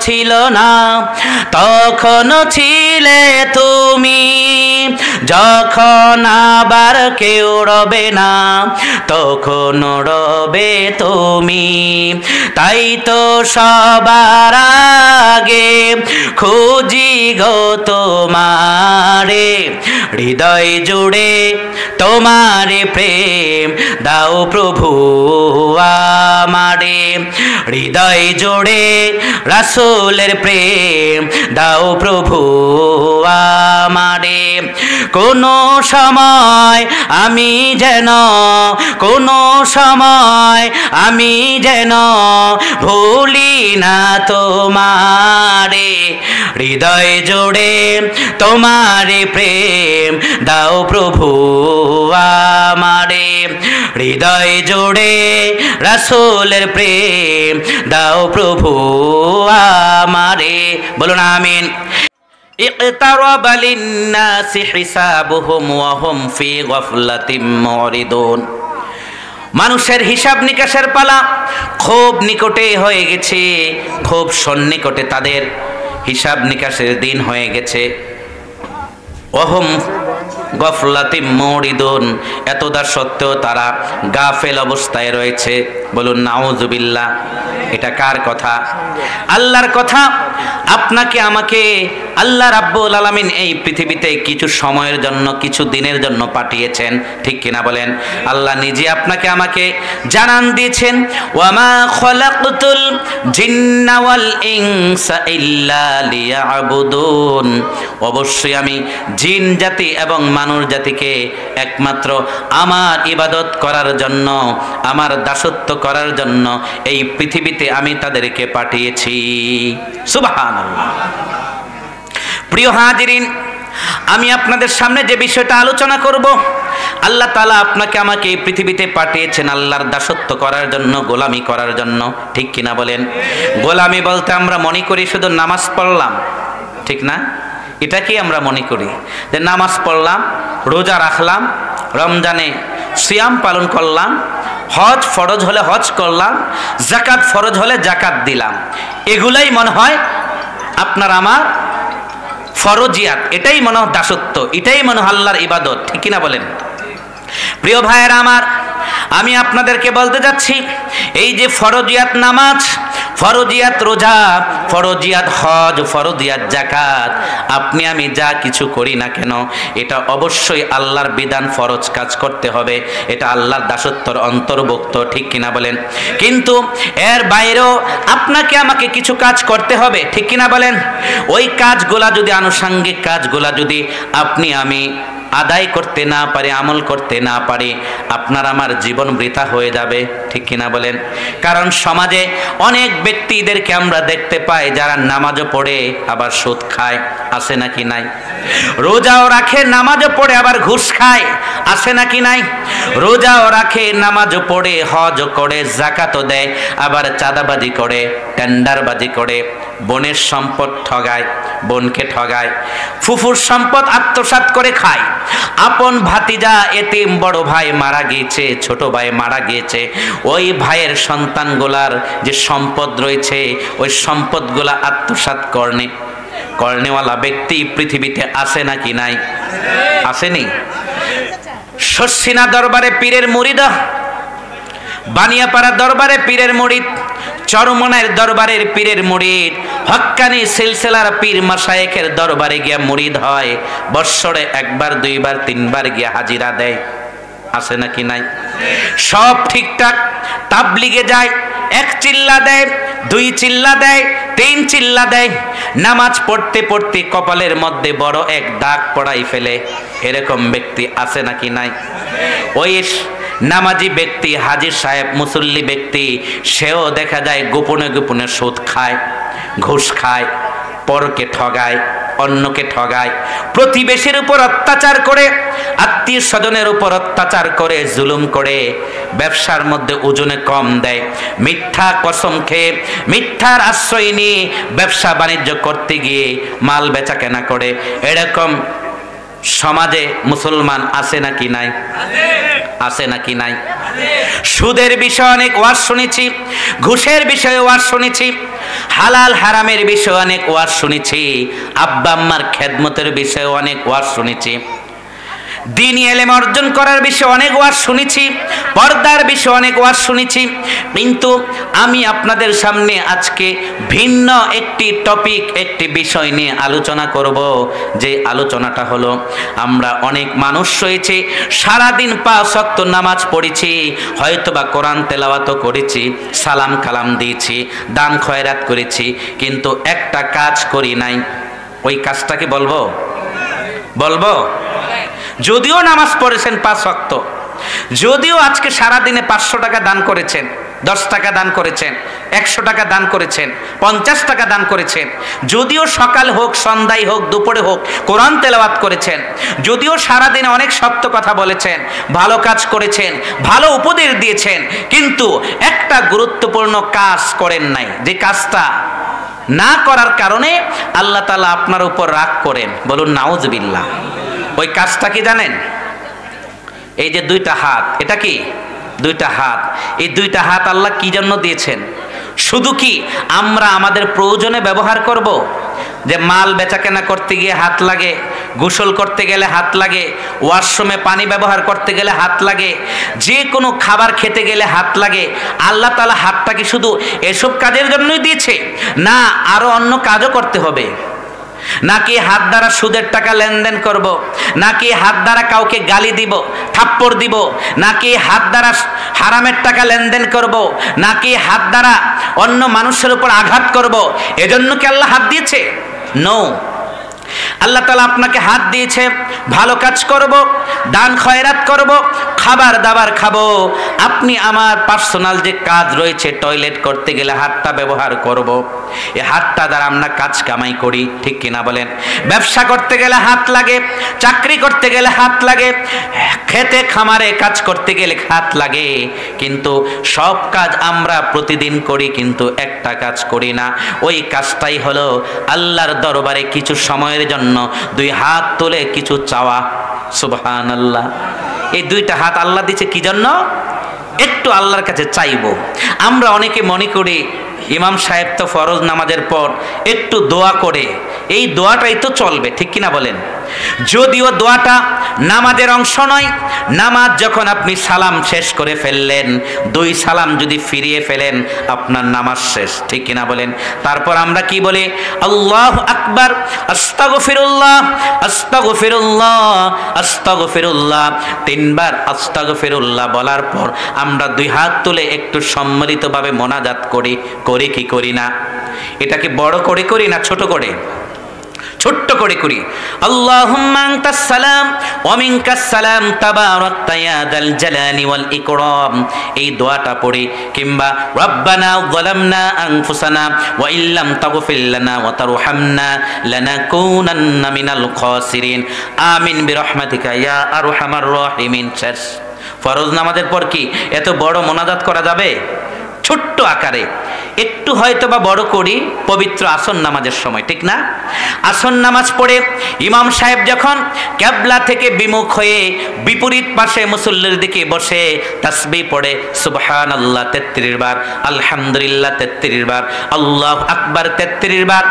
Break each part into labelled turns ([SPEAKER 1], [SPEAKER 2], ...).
[SPEAKER 1] ছিল না, তখন ছিলে তুমি। যখন আবার কেউ রবে না, তখন রবে তুমি। তাই তো সবার আগে খুঁজি গো তোমারে, হৃদয় জুড়ে তোমারে প্রেম দাও প্রভু আমারে। হৃদয় জুড়ে রাসূলের প্রেম দাও প্রভু আমারে। কোনো সময় আমি যেন, কোনো সময় আমি যেন ভুলি না তোমারে। হৃদয় জুড়ে তোমারে প্রেম দাও প্রভু আমারে। হৃদয় জুড়ে রাসূলের প্রেম দাও প্রভু আমারে। বলুন আমিন। ইকতারাবা লিন্নাসি হিসাবুহুম ওয়া হুম ফি গাফলাতিম মুরিদুন। মানুষের হিসাব নিকাশের পালা খুব নিকটে হয়ে গেছে, খুব সন্নিকটে তাদের হিসাব নিকাশের দিন হয়ে গেছে। ওহুম গফলাতিম মুরিদুন, এতদা সত্ত্বেও তারা গাফেল অবস্থায় রয়েছে। বলুন নাউজুবিল্লাহ। এটা কার কথা? আল্লাহর কথা। আপনাকে আমাকে আল্লাহ রাব্বুল আলামিন এই পৃথিবীতে কিছু সময়ের জন্য, কিছু দিনের জন্য পাঠিয়েছেন, ঠিক কিনা বলেন? আল্লাহ নিজে আপনাকে আমাকে জানান দিয়েছেন, ওয়ামা খলাকতুল জিন্না ওয়াল ইনসা ইল্লা লিয়াবুদুন। অবশ্যই আমি জিন জাতি এবং মানুষ জাতিকে একমাত্র আমার ইবাদত করার জন্য, আমার দাসত্ব করার জন্য এই পৃথিবীতে আমি তাদেরকে পাঠিয়েছি। সুবহানাল্লাহ। প্রিয় হাজিরিন, আমি আপনাদের সামনে যে বিষয়টা আলোচনা করব, আল্লাহ তাআলা আপনাকে আমাকে এই পৃথিবীতে পাঠিয়েছেন আল্লাহর দাসত্ব করার জন্য, গোলামি করার জন্য, ঠিক কিনা বলেন? গোলামি বলতে আমরা মনে করি শুধু নামাজ পড়লাম, ঠিক না? এটা কি আমরা মনে করি যে নামাজ পড়লাম, রোজা রাখলাম, রমজানে সিয়াম পালন করলাম, হজ ফরজ হলে হজ করলাম, যাকাত ফরজ হলে যাকাত দিলাম, এগুলাই মনে হয় আপনার আমার ফরজিয়াত, এটাই মনে হয় দাসত্ব, এটাই মনে হয় আল্লাহর ইবাদত, ঠিক কিনা বলেন? প্রিয় ভাইয়েরা আমার, আমি আপনাদেরকে বলতে যাচ্ছি, এই যে ফরজিয়াত নামাজ, ফরজিয়াত রোজা, ফরজিয়াত হজ, ফরজিয়াত যাকাত, আপনি আমি যা কিছু করি না কেন, এটা অবশ্যই আল্লাহর বিধান, ফরজ কাজ করতে হবে, এটা আল্লাহর দাসত্বর অন্তর্ভুক্ত, ঠিক কিনা বলেন? কিন্তু এর বাইরেও আপনাকে আমাকে কিছু কাজ করতে হবে, ঠিক কিনা বলেন? ওই কাজগুলা যদি, আনুষঙ্গিক কাজগুলা যদি আপনি আমি আদায় করতে না পারে, আমল করতে না পারে, আপনার আমার জীবন বৃথা হয়ে যাবে, ঠিক কিনা বলেন? কারণ সমাজে অনেক ব্যক্তিদেরকে আমরা দেখতে পাই যারা নামাজও পড়ে আবার সুদ খায়, আছে নাকি নাই? রোজাও রাখে, নামাজও পড়ে আবার ঘুষ খায়, আছে নাকি নাই? রোজাও রাখে, নামাজও পড়ে, হজও করে, যাকাতও দেয়, আবার চাঁদাবাজি করে, টেন্ডারবাজি করে, বোনের সম্পদ ঠগায়, বোনকে ঠগায়, ফুফুর সম্পদ আত্মসাৎ করে খায়, আপন ভাতিজা এতিম বড় ভাই মারা গিয়েছে, ছোট ভাই মারা গিয়েছে, ওই ভাইয়ের সন্তানগুলার যে সম্পদ রয়েছে ওই সম্পদগুলা আত্মসাৎ করনেওয়ালা ব্যক্তি পৃথিবীতে আছে নাকি নাই? আসেনি? শর্ষিনা দরবারে পীরের মুরিদ, বানিয়াপাড়া দরবারে পীরের মুরিদ, চরমনায়ের দরবারের পীরের মুরিদ, হক্কানি সিলসিলার পীর মাশায়েখের দরবারে গিয়া মুরিদ হয়, বৎসরে একবার, দুইবার, তিনবার গিয়া হাজিরা দেয়, আছে নাকি নাই? সব ঠিকঠাক, তাবলিগে যায়, এক চিল্লা দেয়, দুই চিল্লা দেয়, তিন চিল্লা দেয়, নামাজ পড়তে পড়তে কপালের মধ্যে বড় এক দাগ পড়াই ফেলে, এরকম ব্যক্তি আছে নাকি নাই? ওই নামাজি ব্যক্তি, হাজির সাহেব, মুসল্লি ব্যক্তি, সেও দেখা যায় গোপনে গোপনে সুদ খায়, ঘুষ খায়, পরকে ঠগায়, অন্যকে ঠগায়, প্রতিবেশীর উপর অত্যাচার করে, আত্মীয় স্বজনের উপর অত্যাচার করে, জুলুম করে, ব্যবসার মধ্যে ওজনে কম দেয়, মিথ্যা কসম খেয়ে, মিথ্যার আশ্রয় নিয়ে ব্যবসা বাণিজ্য করতে গিয়ে মাল বেচা কেনা করে, এরকম সমাজে মুসলমান আছে নাকি নাই? আছে নাকি নাই? সুদের বিষয়ে অনেক ওয়াজ শুনেছি, ঘুষের বিষয়ে ওয়াজ শুনেছি, হালাল হারামের বিষয়ে অনেক ওয়াজ শুনেছি, আব্বা আম্মার খেদমতের বিষয়ে অনেক ওয়াজ শুনেছি, দ্বীনি ইলম অর্জন করার বিষয়ে অনেক ওয়াজ শুনেছি, পর্দার বিষয়ে অনেক ওয়াজ শুনেছি। কিন্তু আমি আপনাদের সামনে আজকে ভিন্ন একটি টপিক, একটি বিষয় নিয়ে আলোচনা করব। যে আলোচনাটা হলো, আমরা অনেক মানুষ রয়েছে সারাদিন 5 ওয়াক্ত নামাজ পড়েছি, হয়তোবা কোরআন তেলাওয়াতও করেছি, সালাম কালাম দিয়েছি, দান খয়রাত করেছি, কিন্তু একটা কাজ করি নাই। ওই কাজটাকে বলবো? যদিও নামাজ পড়েছেন 5 ওয়াক্ত, যদিও আজকে সারা দিনে 500 টাকা দান করেছেন, 10 টাকা দান করেছেন, 100 টাকা দান করেছেন, 50 টাকা দান করেছেন, যদিও সকাল হোক, সন্ধ্যায় হোক, দুপুরে হোক কোরআন তেলাওয়াত করেছেন, যদিও সারা দিনে অনেক সত্য কথা বলেছেন, ভালো কাজ করেছেন, ভালো উপদেশ দিয়েছেন, কিন্তু একটা গুরুত্বপূর্ণ কাজ করেন নাই। যে কাজটা না করার কারণে আল্লাহ তাআলা আপনার উপর রাগ করেন। বলুন নাউজুবিল্লাহ। ওই কাজটা কি জানেন? এই যে 2টা হাত, এটা কি 2টা হাত? এই 2টা হাত আল্লাহ কি জন্য দিয়েছেন? শুধু কি আমরা আমাদের প্রয়োজনে ব্যবহার করব? যে মাল বেচাকেনা করতে গিয়ে হাত লাগে, গোসল করতে গেলে হাত লাগে, ওয়াশরুমে পানি ব্যবহার করতে গেলে হাত লাগে, যে কোনো খাবার খেতে গেলে হাত লাগে। আল্লাহ তাআলা হাতটা কি শুধু এসব কাজের জন্যই দিয়েছে? না, আরো অন্য কাজও করতে হবে। নাকি হাত দ্বারা সুদের টাকা লেনদেন করব, নাকি হাত দ্বারা কাউকে গালি দিব, থাপ্পড় দিব, নাকি হাত দ্বারা হারামের টাকা লেনদেন করব, নাকি হাত দ্বারা অন্য মানুষের উপর আঘাত করব? এজন্য কি আল্লাহ হাত দিয়েছে? নো। আল্লাহ তাআলা আপনাকে হাত দিয়েছে ভালো কাজ করব, দান খয়রাত করব, খাবার দাবার খাবো। আপনি আমার পার্সোনাল যে কাজ রয়েছে, টয়লেট করতে গেলে হাতটা ব্যবহার করব। এই হাতটা দ্বারা আমরা কাজ কামাই করি, ঠিক কিনা বলেন? ব্যবসা করতে গেলে হাত লাগে, চাকরি করতে গেলে হাত লাগে, খেতে খামারে কাজ করতে গেলে হাত লাগে। কিন্তু সব কাজ আমরা প্রতিদিন করি, কিন্তু একটা কাজ করি না। ওই কাজটাই হলো আল্লাহর দরবারে কিছু সময়ের জন্য 2 হাত তুলে কিছু চাওয়া। সুবহানাল্লাহ। এই 2টা হাত আল্লাহ দিয়েছে কি জন্য? একটু আল্লাহর কাছে চাইবো। আমরা অনেকে মনে করি ইমাম সাহেব তো ফরজ নামাজের পর একটু দোয়া করে, এই দোয়াটাই তো চলবে, ঠিক কিনা বলেন? যদিও দোয়াটা নামাজের অংশ নয়। নামাজ যখন আপনি সালাম শেষ করে ফেললেন, 2 সালাম যদি ফিরিয়ে ফেলেন, আপনার নামাজ শেষ, ঠিক কিনা বলেন? তারপর আমরা কি বলি? আল্লাহু আকবার, আস্তাগফিরুল্লাহ, আস্তাগফিরুল্লাহ, আস্তাগফিরুল্লাহ। 3 বার আস্তাগফিরুল্লাহ বলার পর আমরা 2 হাত তুলে একটু সম্মিলিতভাবে মোনাজাত করি কি করি না? এটাকে বড় করে করি না ছোট করে? ছোট্ট করে করি। আল্লাহুম্মা আনতাস সালাম ওয়া মিনকাস সালাম তাবারাকতা ইয়া যাল জালালি ওয়াল ইকরাম। এই দোয়াটা পড়ি। কিংবা রব্বানা যালামনা আনফুসানা ওয়া ইল্লাম তাগফির লানা ওয়া তারহামনা লানাকুনান্না মিনাল খাসিরিন আমিন বিরহমাতিকা ইয়া আরহামার রাহিমিন। শেষ। ফরজ নামাজের পর কি এত বড় মোনাজাত করা যাবে? ছোট্ট আকারে একটু হয়তো বা বড় করি পবিত্র আসর নামাজের সময়, ঠিক না? আসর নামাজ পড়ে ইমাম সাহেব যখন কিবলা থেকে বিমুখ হয়ে বিপরীত পাশে মুসল্লির দিকে বসে তাসবিহ পড়ে সুবহানাল্লাহ 33 বার, আলহামদুলিল্লাহ 33 বার, আল্লাহু আকবার 33 বার,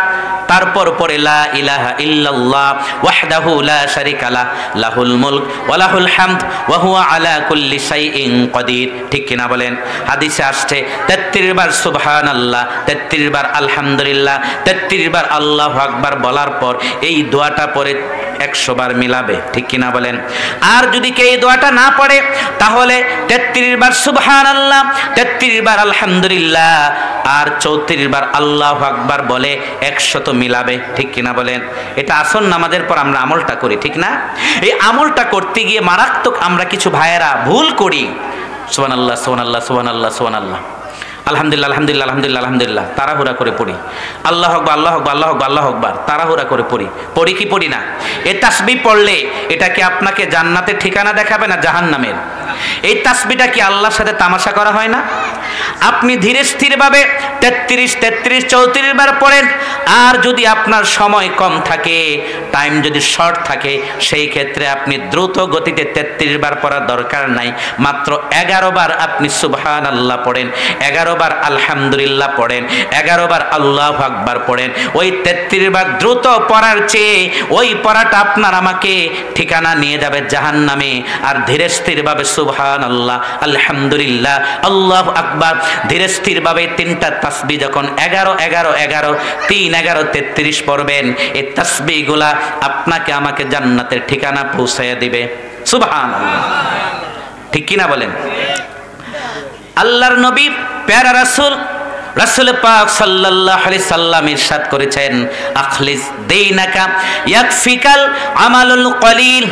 [SPEAKER 1] তারপর পড়ে লা ইলাহা ইল্লাল্লাহ ওয়াহদাহু লা শারীকা লাহ লাহুল মুলক ওয়া লাহুল হামদ ওয়া হুয়া আলা কুল্লি শাইইন কাদির। ঠিক কিনা বলেন? হাদিসে আসছে 33 বার সুবহানাল্লাহ, 33 বার আলহামদুলিল্লাহ, 33 বার আল্লাহু আকবার বলার পর এই দোয়াটা পড়ে 100 বার মিলাবে, ঠিক কিনা বলেন? আর যদি কেউ এই দোয়াটা না পড়ে তাহলে 33 বার সুবহানাল্লাহ, 33 বার আলহামদুলিল্লাহ আর 34 বার আল্লাহু আকবার বলে 100 মিলাবে, ঠিক কিনা বলেন? এটা আসর নামাজের পর আমরা আমলটা করি, ঠিক না? এই আমলটা করতে গিয়ে মারাত্মক আমরা কিছু ভাইয়েরা ভুল করি। সুবহানাল্লাহ সুবহানাল্লাহ সুবহানাল্লাহ সুবহানাল্লাহ, আলহামদুলিল্লাহ আলহামদুলিল্লাহ আলহামদুলিল্লাহ আলহামদুলিল্লাহ তাড়াহুড়া করে পড়ি। আল্লাহু আকবার আল্লাহু আকবার আল্লাহু আকবার আল্লাহু আকবার তাড়াহুড়া করে পড়ি কি পড়ি না? এই তাসবিহ পড়লে এটা কি আপনাকে জান্নাতের ঠিকানা দেখাবে না জাহান্নামের? এই তাসবিহটা কি আল্লাহর সাথে তামাশা করা হয় না? আপনি ধীরে স্থিরভাবে 33, 33, 34 বার পড়েন। আর যদি আপনার সময় কম থাকে, টাইম যদি শর্ট থাকে, সেই ক্ষেত্রে আপনি দ্রুত গতিতে 33 বার পড়ার দরকার নাই। মাত্র 11 বার আপনি সুবহানাল্লাহ পড়েন, 11 বার আলহামদুলিল্লাহ পড়েন, 11 বার আল্লাহু আকবার পড়েন। ওই 33 বার দ্রুত পড়ার চেয়ে ওই পড়াটা আপনার আমাকে ঠিকানা নিয়ে যাবে জাহান্নামে। আর ধীরে স্থিরভাবে সুবহানাল্লাহ, আলহামদুলিল্লাহ, আল্লাহু আকবার ধীরে স্থিরভাবে 3টা তাসবিহ যখন 11, 11, 11, 3, 11, 33 পড়বেন, এই তাসবিহগুলা আপনাকে আমাকে জান্নাতের ঠিকানা পৌঁছায়া দিবে। সুবহানাল্লাহ, ঠিক কিনা বলেন? আল্লাহর নবী প্যারা রাসূল পাক সাল্লাল্লাহু আলাইহি সাল্লাম ইরশাদ করেছেন, আখলিস দীনাকা ইয়াকফিকাল আমালুল কলিল।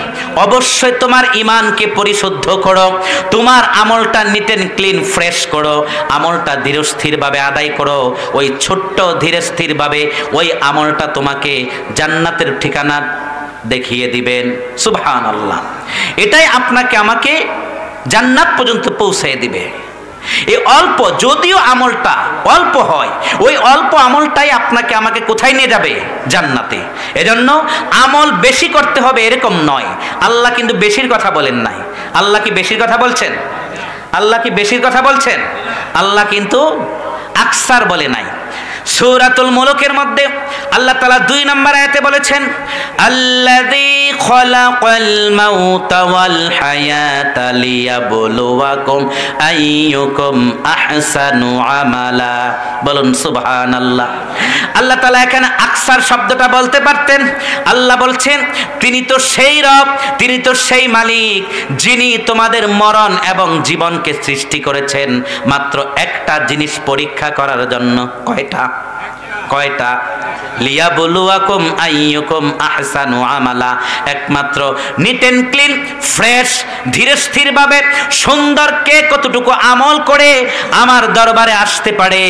[SPEAKER 1] অবশ্যই তোমার ঈমানকে পরিশুদ্ধ করো, তোমার আমলটা নিট এন্ড ক্লিন ফ্রেশ করো, আমলটা ধীরস্থিরভাবে আদায় করো। ওই ছোট্ট ধীরস্থিরভাবে ওই আমলটা তোমাকে জান্নাতের ঠিকানা দেখিয়ে দিবেন। সুবহানাল্লাহ, এটাই আপনাকে আমাকে জান্নাত পর্যন্ত পৌঁছে দিবে। এই অল্প, যদিও আমলটা অল্প হয়, ওই অল্প আমলটাই আপনাকে আমাকে কোথায় নিয়ে যাবে? জান্নাতে। এজন্য আমল বেশি করতে হবে এরকম নয়। আল্লাহ কিন্তু বেশির কথা বলেন নাই। আল্লাহ কি বেশির কথা বলছেন? আল্লাহ কি বেশির কথা বলছেন? আল্লাহ কিন্তু আকসার বলে নাই। সূরাতুল মুলুকের মধ্যে আল্লাহ তাআলা 2 নম্বর আয়াতে বলেছেন, আল্লাযী খালাকাল মাউতা ওয়াল হায়াতা লিয়াবলুয়াকুম আইয়ুকুম আহসানু আমালা। বলুন সুবহানাল্লাহ। আল্লাহ তাআলা এখানে আকসার শব্দটা বলতে পারতেন। আল্লাহ বলছেন, তিনি তো সেই রব, তিনি তো সেই মালিক, যিনি তোমাদের মরণ এবং জীবনকে সৃষ্টি করেছেন মাত্র একটা জিনিস পরীক্ষা করার জন্য। কয়টা? লিয়াবলুয়াকুম আইয়ুকুম আহসানু আমালা। একমাত্র নিট এন্ড ক্লিন ফ্রেশ ধীরে স্থিরভাবে সুন্দর কে কতটুকু আমল করে আমার দরবারে আসতে পারে,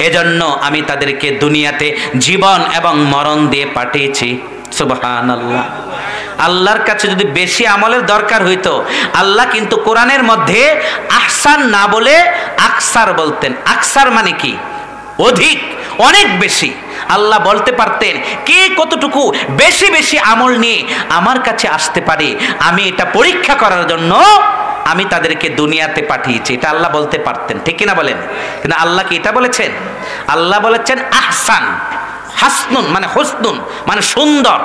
[SPEAKER 1] এজন্য আমি তাদেরকে দুনিয়াতে জীবন এবং মরণ দিয়ে পাঠিয়েছি। সুবহানাল্লাহ। আল্লাহর কাছে যদি বেশি আমলের দরকার হইতো, আল্লাহ কিন্তু কোরআনের মধ্যে আহসান না বলে আকসার বলতেন। আকসার মানে কি? অধিক, অনেক বেশি। আল্লাহ বলতে পারতেন কে কতটুকু বেশি বেশি আমল নিয়ে আমার কাছে আসতে পারে, আমি এটা পরীক্ষা করার জন্য আমি তাদেরকে দুনিয়াতে পাঠিয়েছি। এটা আল্লাহ বলতে পারতেন, ঠিক কিনা বলেন? কিন্তু আল্লাহ কি এটা বলেছেন? আল্লাহ বলেছেন আহসান। হাসনুন মানে হুসনুন মানে সুন্দর।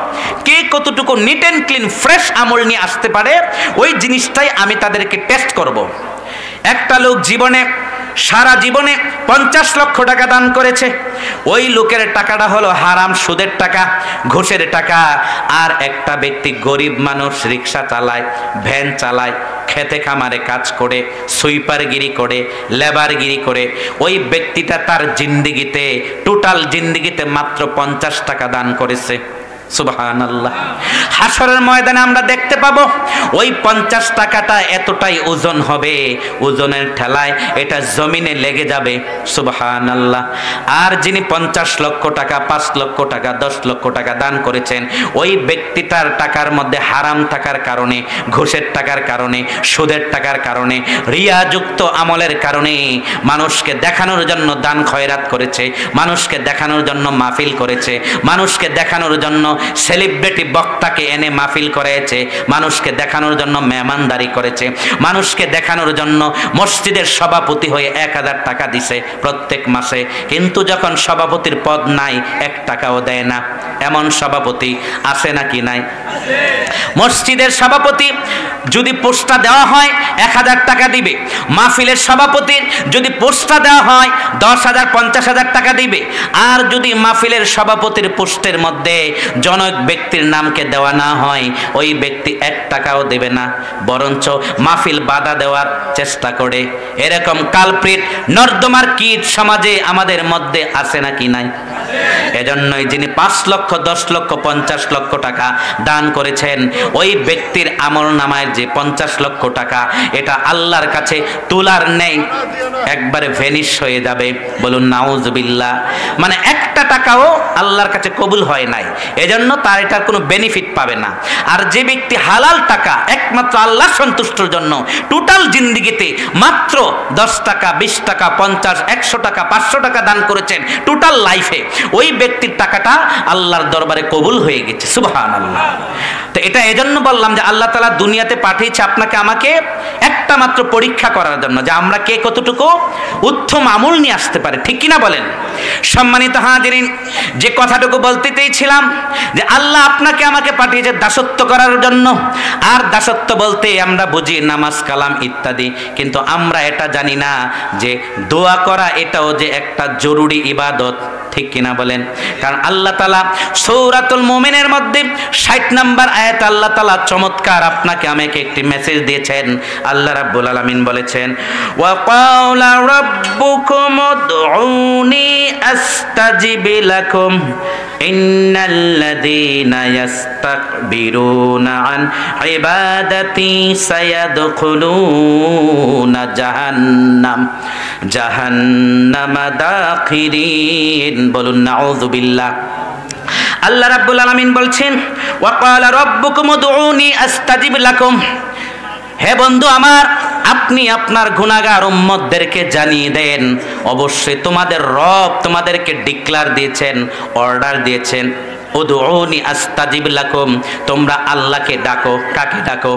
[SPEAKER 1] কে কতটুকু নিট এন্ড ক্লিন ফ্রেশ আমল নিয়ে আসতে পারে, ওই জিনিসটাই আমি তাদেরকে টেস্ট করব। একটা লোক সারা জীবনে 50 লক্ষ টাকা দান করেছে। ওই লোকের টাকাটা হলো হারাম, সুদের টাকা, ঘুষের টাকা। আর একটা ব্যক্তি গরিব মানুষ, রিক্সা চালায়, ভ্যান চালায়, খেতে খামারে কাজ করে, সুইপারগিরি করে, লেবারগিরি করে, ওই ব্যক্তিটা তার জিন্দিগিতে, টোটাল জিন্দিগিতে মাত্র 50 টাকা দান করেছে। সুবহানাল্লাহ। হাসরের ময়দানে আমরা দেখতে পাবো ওই 50 টাকাটা এতটাই ওজন হবে, ওজনের ঠেলায় এটা জমিনে লেগে যাবে। সুবহানাল্লাহ। আর যিনি 50 লক্ষ টাকা, 5 লক্ষ টাকা, 10 লক্ষ টাকা দান করেছেন, ওই ব্যক্তিটার টাকার মধ্যে হারাম থাকার কারণে, ঘুষের টাকার কারণে, সুদের টাকার কারণে, রিয়াযুক্ত আমলের কারণে মানুষকে দেখানোর জন্য দান খয়রাত করেছে, মানুষকে দেখানোর জন্য মাহফিল করেছে, মানুষকে দেখানোর জন্য সেলিব্রিটি বক্তাকে এনে মাহফিল করেছে, মানুষকে দেখানোর জন্য মেহমানদারি করেছে, মানুষকে দেখানোর জন্য মসজিদের সভাপতি হয়ে 1000 টাকা দিছে প্রত্যেক মাসে। কিন্তু যখন সভাপতির পদ নাই, 1 টাকাও দেয় না। এমন সভাপতি আছে নাকি নাই? মসজিদের সভাপতি যদি পোস্টটা দেওয়া হয় 1000 টাকা দিবে। মাহফিলের সভাপতির যদি পোস্টটা দেওয়া হয় 10,000 50,000 টাকা দিবে। আর যদি মাহফিলের সভাপতির পোস্টের মধ্যে জনক ব্যক্তির নামকে দেওয়া না হয়, ওই ব্যক্তি 1 টাকাও দেবে না, বরঞ্চ মাহফিল বাধা দেওয়ার চেষ্টা করে। এরকম কালপ্রিট নর্দমার কীট সমাজে আমাদের মধ্যে আছে নাকি নাই? এজন্যই যিনি 5 লক্ষ 10 লক্ষ 50 লক্ষ টাকা দান করেছেন, ওই ব্যক্তির আমলনামায় যে 50 লক্ষ টাকা, এটা আল্লাহর কাছে তুলার নেই একবারে ভেনিশ হয়ে যাবে। বলুন নাউজুবিল্লাহ। মানে একটা টাকাও আল্লাহর কাছে কবুল হয় নাই, এজন্য তার এটার কোনো বেনিফিট পাবে না। আর যে ব্যক্তি হালাল টাকা একমাত্র আল্লাহ সন্তুষ্টর জন্য টোটাল জিন্দেগিতে মাত্র 10 টাকা 20 টাকা 50 100 টাকা 500 টাকা দান করেছেন টোটাল লাইফে, ওই ব্যক্তির টাকাটা আল্লাহর দরবারে কবুল হয়ে গেছে। সুবহানাল্লাহ। তো এটা এজন্য বললাম যে আল্লাহ তাআলা দুনিয়াতে পাঠিয়েছে আপনাকে আমাকে একটা মাত্র পরীক্ষা করার জন্য, যে আমরা কে কতটুকু উত্তম আমল নিয়ে আসতে পারে, ঠিক কিনা বলেন? সম্মানিত হাজিরিন, যে কথাটুকু বলতে চেয়েছিলাম যে আল্লাহ আপনাকে আমাকে পাঠিয়েছে দাসত্ব করার জন্য। আর দাসত্ব বলতে আমরা বুঝি নামাজ কালাম ইত্যাদি, কিন্তু আমরা এটা জানি না যে দোয়া করা এটাও যে একটা জরুরি ইবাদত, ঠিক কিনা বলেন? কারণ আল্লাহ তাআলা সূরাতুল মুমিনের মধ্যে 60 নম্বর আয়াত আল্লাহ তাআলা চমৎকার আপনাকে আমাকে একটি মেসেজ দিয়েছেন। আল্লাহ রাব্বুল আলামিন বলেছেন, ওয়া ক্বালা রাব্বুকুম উদউনি আস্তাজিব লাকুম ইন্নাল্লাযীনা ইস্তাকবিরুনা আন ইবাদাতি সায়াদখুলুনা জাহান্নাম দাখিরিন। বলুন নাউযুবিল্লাহ। আল্লাহ রাব্বুল আলামিন বলছেন, ওয়া ক্বালা রাব্বুকুম উদউনি আস্তাজিব লাকুম। হে বন্ধু আমার, আপনি আপনার গুনাহগার উম্মতদেরকে জানিয়ে দেন, অবশ্যই তোমাদের রব তোমাদেরকে ডিক্লার দিয়েছেন, অর্ডার দিয়েছেন, উদউনি আস্তাজিব লাকুম, তোমরা আল্লাহকে ডাকো। কাকে ডাকো?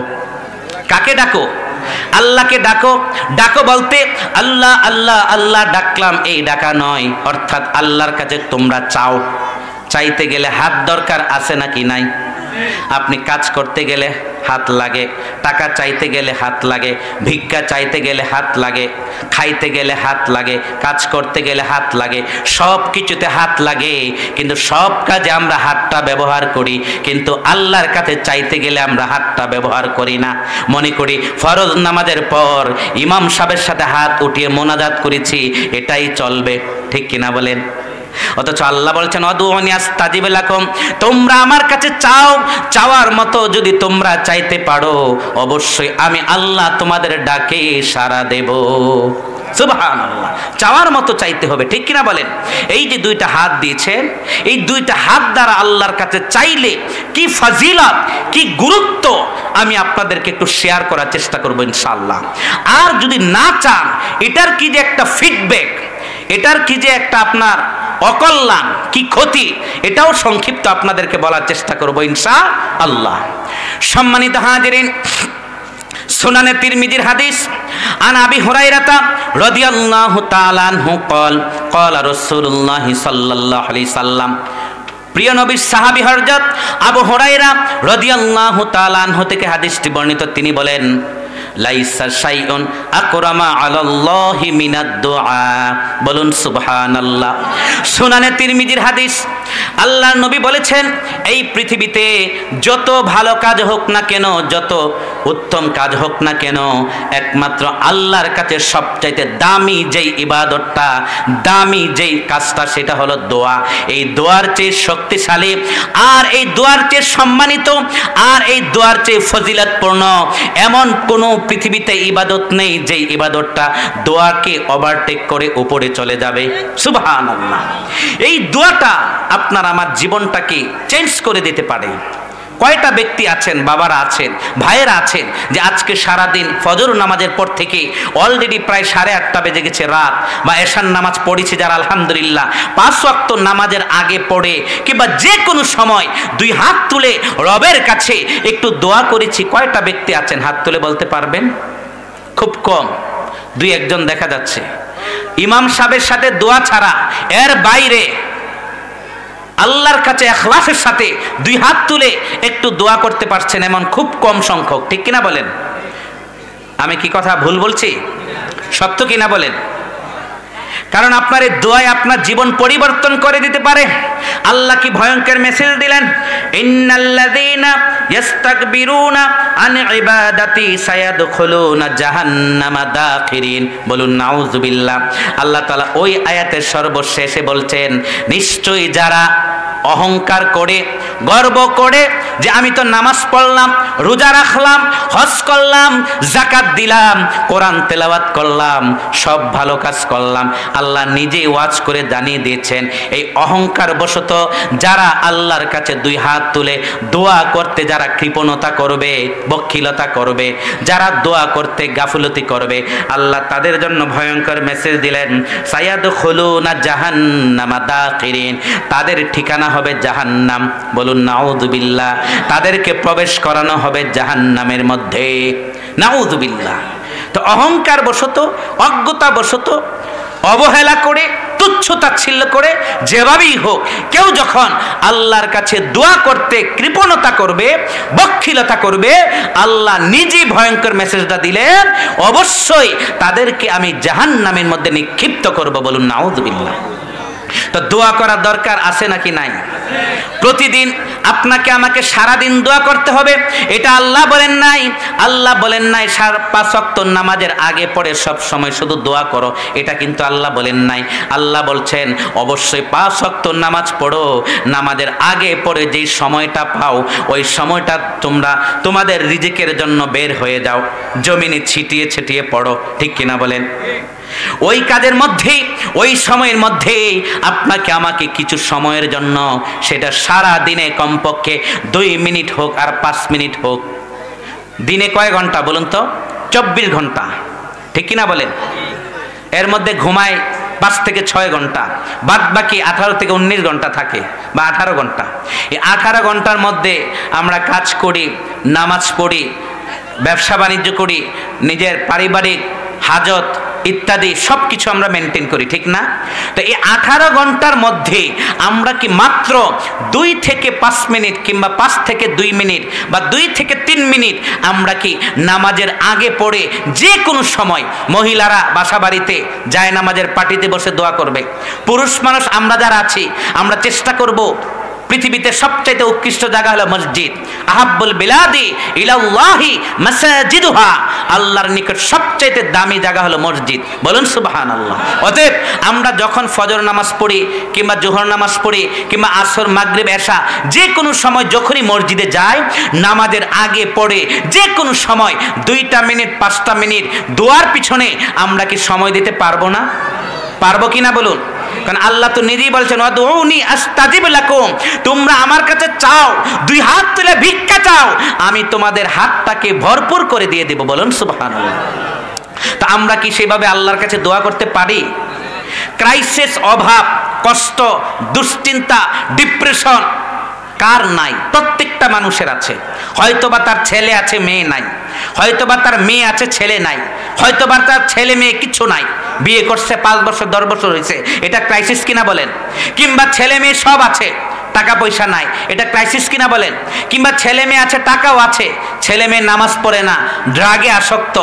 [SPEAKER 1] কাকে ডাকো? আল্লাহকে ডাকো। ডাকো বলতে আল্লাহ আল্লাহ আল্লাহ ডাকলাম এই ডাকা নয়, অর্থাৎ আল্লাহর কাছে তোমরা চাও। চাইতে গেলে হাত দরকার আছে নাকি নাই? আপনি কাজ করতে গেলে হাত লাগে, টাকা চাইতে গেলে হাত লাগে, ভিক্ষা চাইতে গেলে হাত লাগে, খাইতে গেলে হাত লাগে, কাজ করতে গেলে হাত লাগে, সব কিছুতে হাত লাগে। কিন্তু সব কাজে আমরা হাতটা ব্যবহার করি, কিন্তু আল্লাহর কাছে চাইতে গেলে আমরা হাতটা ব্যবহার করি না। মনে করি ফরজ নামাজের পর ইমাম সাহেবের সাথে হাত উঠিয়ে মোনাজাত করেছি, এটাই চলবে, ঠিক কিনা বলেন? অথচ আল্লাহ বলছেন, উদউনি আস্তাজিব লাকুম, তোমরা আমার কাছে চাও। চাওয়ার মতো যদি তোমরা চাইতে পারো, অবশ্যই আমি আল্লাহ তোমাদের ডাকে সাড়া দেব। সুবহানাল্লাহ। চাওয়ার মতো চাইতে হবে, ঠিক কিনা বলেন? এই যে দুইটা হাত দিয়েছেন, এই দুইটা হাত দ্বারা আল্লাহর কাছে চাইলে কি ফাজিলত, কি গুরুত্ব আমি আপনাদেরকে একটু শেয়ার করার চেষ্টা করব ইনশাআল্লাহ। আর যদি না চান, এটার কি যে একটা ফিডব্যাক, এটার কি যে একটা আপনার অকল্যাণ, কি ক্ষতি, এটাও সংক্ষিপ্ত আপনাদেরকে বলার চেষ্টা করব ইনশাআল্লাহ। সম্মানিত হাজিরিন, সুনানে তিরমিজির হাদিস, আন আবি হুরায়রা রাদিয়াল্লাহু তাআলা আনহু ক্বালা রাসূলুল্লাহ সাল্লাল্লাহু আলাইহি সাল্লাম, প্রিয় নবীর সাহাবী হযরত আবু হুরায়রা রাদিয়াল্লাহু তাআলা আনহু থেকে হাদিসটি বর্ণিত। তিনি বলেন, লাইসা শাইউন আকরামা আলাল্লাহি মিনাদ দুআ। বলুন সুবহানাল্লাহ। সুনানে তিরমিজির হাদিস, আল্লাহর নবী বলেছেন, এই পৃথিবীতে যত ভালো কাজ হোক না কেন, যত উত্তম কাজ হোক না কেন, একমাত্র আল্লাহর কাছে সবচাইতে দামি যেই ইবাদতটা, দামি যেই কাজটা, সেটা হলো দোয়া। এই দোয়ার চেয়ে শক্তিশালী, আর এই দোয়ার চেয়ে সম্মানিত, আর এই দোয়ার চেয়ে ফজিলতপূর্ণ এমন কোন পৃথিবীতে ইবাদত নেই যেই ইবাদতটা দোয়াকে ওভারটেক করে উপরে চলে যাবে। সুবহানাল্লাহ। এই দোয়াটা আপনার আমার জীবনটাকে চেঞ্জ করে দিতে পারে। কয়টা ব্যক্তি আছেন, বাবারা আছেন, ভাইয়েরা আছেন, যে আজকে সারাদিন ফজর নামাজের পর থেকে অলরেডি প্রায় 8:30 বেজে গেছে রাত, বা এশার নামাজ পড়েছে যারা আলহামদুলিল্লাহ, 5 ওয়াক্ত নামাজের আগে পড়ে কিংবা যে কোনো সময় 2 হাত তুলে রবের কাছে একটু দোয়া করেছি। কয়টা ব্যক্তি আছেন হাত তুলে বলতে পারবেন? খুব কম, 2-1 দেখা যাচ্ছে। ইমাম সাহেবের সাথে দোয়া ছাড়া এর বাইরে আল্লাহর কাছে ইখলাসের সাথে 2 হাত তুলে একটু দোয়া করতে পারছেন এমন খুব কম সংখ্যক, ঠিক কিনা বলেন? আমি কি কথা ভুল বলছি? সত্য কিনা বলেন? কারণ আপনার এই দোয়ায় আপনার জীবন পরিবর্তন করে দিতে পারে। আল্লাহ কি ভয়ঙ্কর মেসেজ দিলেন, ইন্নাল্লাযীনা ইস্তাকবিরুনা আন ইবাদাতি সায়াদখুলুনা জাহান্নামা দাখিরিন। বলুন নাউযুবিল্লাহ। আল্লাহ তাআলা ওই আয়াতের সর্বশেষে বলছেন, নিশ্চয়ই যারা অহংকার করে, গর্ব করে যে আমি তো নামাজ পড়লাম, রোজা রাখলাম, হজ করলাম, যাকাত দিলাম, কোরআন তেলাওয়াত করলাম, সব ভালো কাজ করলাম, আল্লাহ নিজেই ওয়াজ করে জানিয়ে দিয়েছেন এই অহংকার বশত যারা আল্লাহর কাছে দুই হাত তুলে দোয়া করতে যারা কৃপণতা করবে, বখিলতা করবে, যারা দোয়া করতে গাফলতি করবে, আল্লাহ তাদের জন্য ভয়ঙ্কর মেসেজ দিলেন, সায়াদখুলুনা জাহান্নামা দাখিরিন। তাদের ঠিকানা হবে জাহান্নাম। বলুন নাউযুবিল্লাহ। তাদেরকে প্রবেশ করানো হবে জাহান্নামের মধ্যে। নাউযুবিল্লাহ। তো অহংকার বশত, অজ্ঞতা বশত, অবহেলা করে, তুচ্ছ তাচ্ছিল্য করে, যেভাবেই হোক কেউ যখন আল্লাহর কাছে দোয়া করতে কৃপণতা করবে, বখিলতা করবে, আল্লাহ নিজেই ভয়ঙ্কর মেসেজটা দিলেন, অবশ্যই তাদেরকে আমি জাহান্নামের মধ্যে নিক্ষিপ্ত করব। বলুন নাউযুবিল্লাহ। তো দোয়া করার দরকার আছে নাকি নাই? প্রতিদিন আপনাকে আমাকে সারাদিন দোয়া করতে হবে এটা আল্লাহ বলেন নাই। আল্লাহ বলেন নাই 5 ওয়াক্ত নামাজের আগে পরে সব সময় শুধু দোয়া করো, এটা কিন্তু আল্লাহ বলেন নাই। আল্লাহ বলছেন অবশ্যই 5 ওয়াক্ত নামাজ পড়ো, নামাজের আগে পরে যেই সময়টা পাও ওই সময়টা তোমরা তোমাদের রিজিকের জন্য বের হয়ে যাও, জমিনে ছিটিয়ে ছিটিয়ে পড়ো। ঠিক কিনা বলেন? ওই কাজের মধ্যেই, ওই সময়ের মধ্যেই আপনাকে আমাকে কিছু সময়ের জন্য, সেটা সারা দিনে কমপক্ষে 2 মিনিট হোক আর 5 মিনিট হোক, দিনে কয় ঘন্টা বলুন তো? 24 ঘন্টা। ঠিক কিনা বলেন? এর মধ্যে ঘুমায় 5 থেকে 6 ঘন্টা, বাদ বাকি 18 থেকে 19 ঘন্টা থাকে, বা 18 ঘন্টা। এই 18 ঘন্টার মধ্যে আমরা কাজ করি, নামাজ পড়ি, ব্যবসা বাণিজ্য করি, নিজের পারিবারিক হাজত ইত্যাদি সব কিছু আমরা মেনটেন করি। ঠিক না? তো এই 18 ঘন্টার মধ্যে আমরা কি মাত্র 2 থেকে 5 মিনিট কিংবা 5 থেকে 2 মিনিট বা 2 থেকে 3 মিনিট আমরা কি নামাজের আগে পড়ে যে কোনো সময়, মহিলারা বাসা বাড়িতে যায় নামাজের পাটিতে বসে দোয়া করবে, পুরুষ মানুষ আমরা যারা আছি আমরা চেষ্টা করব, পৃথিবীতে সবচাইতে উৎকৃষ্ট জায়গা হলো মসজিদ। আহাব্বুল বিলাদি ইলাল্লাহি মাসাজিদুহা। আল্লাহর নিকট সবচাইতে দামি জায়গা হলো মসজিদ। বলুন সুবহানাল্লাহ। অতএব আমরা যখন ফজর নামাজ পড়ি কিংবা জোহর নামাজ পড়ি কিংবা আসর, মাগরিব, এশা, যে কোনো সময় যখনই মসজিদে যাই, নামাজের আগে পড়ে যে কোনো সময় 2টা মিনিট 5টা মিনিট দোয়ার পিছনে আমরা কি সময় দিতে পারবো না? পারবো কিনা বলুন? কারণ আল্লাহ তো নিজেই বলছেন, ওয়াদউনি আস্তাজিব লাকুম। তোমরা আমার কাছে চাও, 2 হাত তুলে ভিক্ষা চাও, আমি তোমাদের হাতটাকে ভরপুর করে দিয়ে দেব। বলুন সুবহানাল্লাহ। তা আমরা কি সেভাবে আল্লাহর কাছে দোয়া করতে পারি? ক্রাইসিস, অভাব, কষ্ট, দুশ্চিন্তা, ডিপ্রেশন কার নাই? প্রত্যেকটা মানুষের আছে। হয়তোবা তার ছেলে আছে, মেয়ে নাই, হয়তোবা তার মেয়ে আছে, ছেলে নাই, হয়তোবা তার ছেলে মেয়ে কিছু নাই, বিয়ে করছে 5 বছর 10 বছর হয়েছে, এটা ক্রাইসিস কিনা বলেন? কিংবা ছেলে মেয়ে সব আছে, টাকা পয়সা নাই, এটা ক্রাইসিস কিনা বলেন? কিংবা ছেলে মেয়ে আছে, টাকাও আছে, ছেলে মেয়ে নামাজ পড়ে না, ড্রাগে আসক্ত,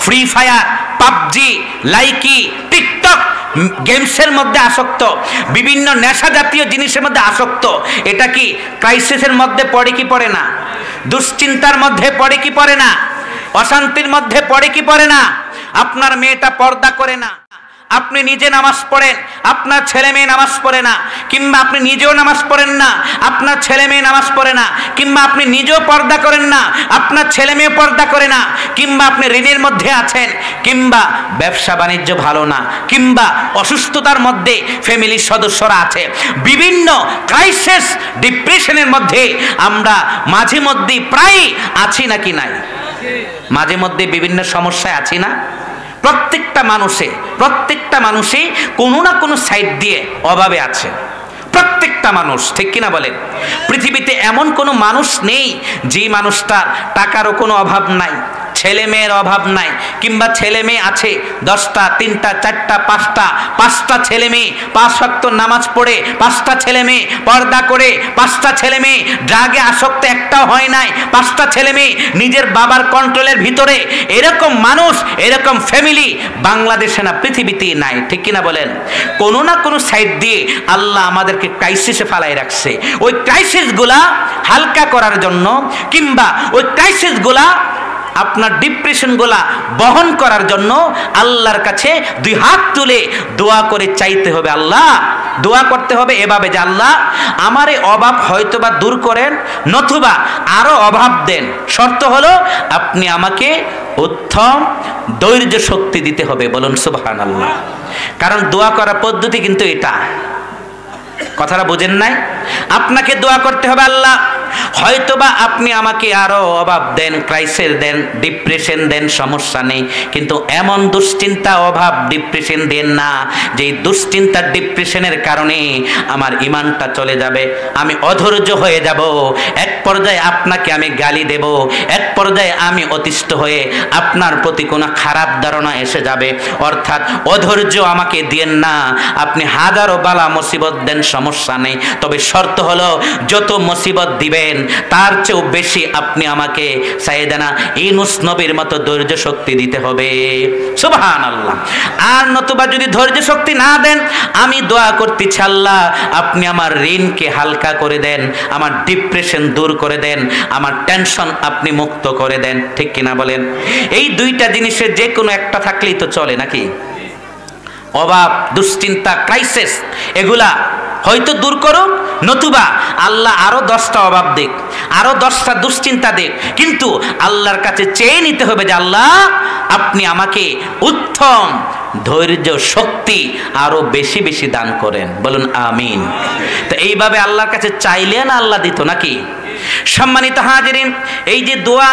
[SPEAKER 1] free fire, PUBG, Likee, TikTok গেমসের মধ্যে আসক্ত, বিভিন্ন নেশা জাতীয় জিনিসের মধ্যে আসক্ত, এটা কি ক্রাইসিসের মধ্যে পড়ে কি পড়ে না? দুশ্চিন্তার মধ্যে পড়ে কি পড়ে না? অশান্তির মধ্যে পড়ে কি পড়ে না? আপনার মেয়েটা পর্দা করে না, আপনি নিজে নামাজ পড়েন, আপনার ছেলে মেয়ে নামাজ পড়ে না, কিংবা আপনি নিজেও নামাজ পড়েন না, আপনার ছেলে মেয়ে নামাজ পড়ে না, কিংবা আপনি নিজেও পর্দা করেন না, আপনার ছেলে মেয়ে পর্দা করে না, কিংবা আপনি ঋণের মধ্যে আছেন, কিংবা ব্যবসা বাণিজ্য ভালো না, কিংবা অসুস্থতার মধ্যে ফ্যামিলির সদস্যরা আছে, বিভিন্ন ক্রাইসিস, ডিপ্রেশনের মধ্যে আমরা মাঝে মধ্যে প্রায় আছি নাকি নাই? মাঝে মধ্যে বিভিন্ন সমস্যায় আছি না? প্রত্যেকটা মানুষে কোনো না কোনো সাইড দিয়ে অভাবে আছে, প্রত্যেকটা মানুষ। ঠিক কিনা বলেন? পৃথিবীতে এমন কোনো মানুষ নেই যে মানুষটার টাকারও কোনো অভাব নাই, ছেলে মেয়ের অভাব নাই, কিংবা ছেলে মেয়ে আছে 10টা, 3টা, 4টা, 5টা ছেলে মেয়ে 5 ওয়াক্ত নামাজ পড়ে, 5টা ছেলে মেয়ে পর্দা করে, 5টা ছেলে মেয়ে ড্রাগে আসক্ত একটাও হয় নাই, 5টা ছেলে মেয়ে নিজের বাবার কন্ট্রোলের ভিতরে। এরকম মানুষ, এরকম ফ্যামিলি বাংলাদেশে না পৃথিবীতে নাই, ঠিক কিনা বলেন? কোনো না কোনো সাইড দিয়ে আল্লাহ আমাদেরকে ক্রাইসিসে ফালাই রাখছে। ওই ক্রাইসিসগুলা হালকা করার জন্য, কিংবা ওই ক্রাইসিসগুলা আপনার ডিপ্রেশনগুলা বহন করার জন্য আল্লাহর কাছে 2 হাত তুলে দোয়া করে চাইতে হবে। আল্লাহ, দোয়া করতে হবে এভাবে যে আল্লাহ আমার এই অভাব হয়তোবা দূর করেন, নতুবা আরো অভাব দেন। শর্ত হলো আপনি আমাকে উত্তম ধৈর্য শক্তি দিতে হবে। বলুন সুবহানাল্লাহ। কারণ দোয়া করার পদ্ধতি কিন্তু এটা, কথাটা বুঝেন নাই? আপনাকে দোয়া করতে হবে আল্লাহ হয়তোবা আপনি আমাকে আরো অভাব দেন, ক্রাইসিস দেন, ডিপ্রেশন দেন, সমস্যা নেই, কিন্তু এমন দুশ্চিন্তা, অভাব, ডিপ্রেশন দেন না যে দুশ্চিন্তা ডিপ্রেশনের কারণে আমার ঈমানটা চলে যাবে, আমি অধৈর্য হয়ে যাব, এক পর্যায়ে আপনাকে আমি গালি দেব, এক পর্যায়ে আমি অতিষ্ঠ হয়ে আপনার প্রতি কোনো খারাপ ধারণা এসে যাবে। অর্থাৎ অধৈর্য আমাকে দিয়েন না। আপনি হাজারো বালা মুসিবত দেন, সমস্যা নেই, তবে শর্ত হলো যত মুসিবত দিবেন তার চেয়েও বেশি আপনি আমাকে সাইয়েদানা ইউনূস নবীর মতো ধৈর্য শক্তি দিতে হবে। সুবহানাল্লাহ। আর নতুবা যদি ধৈর্য শক্তি না দেন, আমি দোয়া করতেছি আল্লাহ আপনি আমার ঋণকে হালকা করে দেন, আমার ডিপ্রেশন দূর করে দেন, আমার টেনশন আপনি মুক্ত করে দেন, ঠিক কিনা বলেন? এই 2টা জিনিসের যে কোনো একটা থাকলেই তো চলে নাকি? অভাব, দুশ্চিন্তা, ক্রাইসিস এগুলা হয়তো দূর করুক, নতুবা আল্লাহ আরো 10টা অভাব দিক, আরো 10টা দুশ্চিন্তা দিক, কিন্তু আল্লাহর কাছে চেয়ে নিতে হবে যে আল্লাহ আপনি আমাকে উত্তম ধৈর্য শক্তি আরো বেশি বেশি দান করেন। বলুন আমিন। তো এইভাবে আল্লাহর কাছে চাইলেন আল্লাহ দিত নাকি? সম্মানিত হাজিরিন, এই যে দোয়া,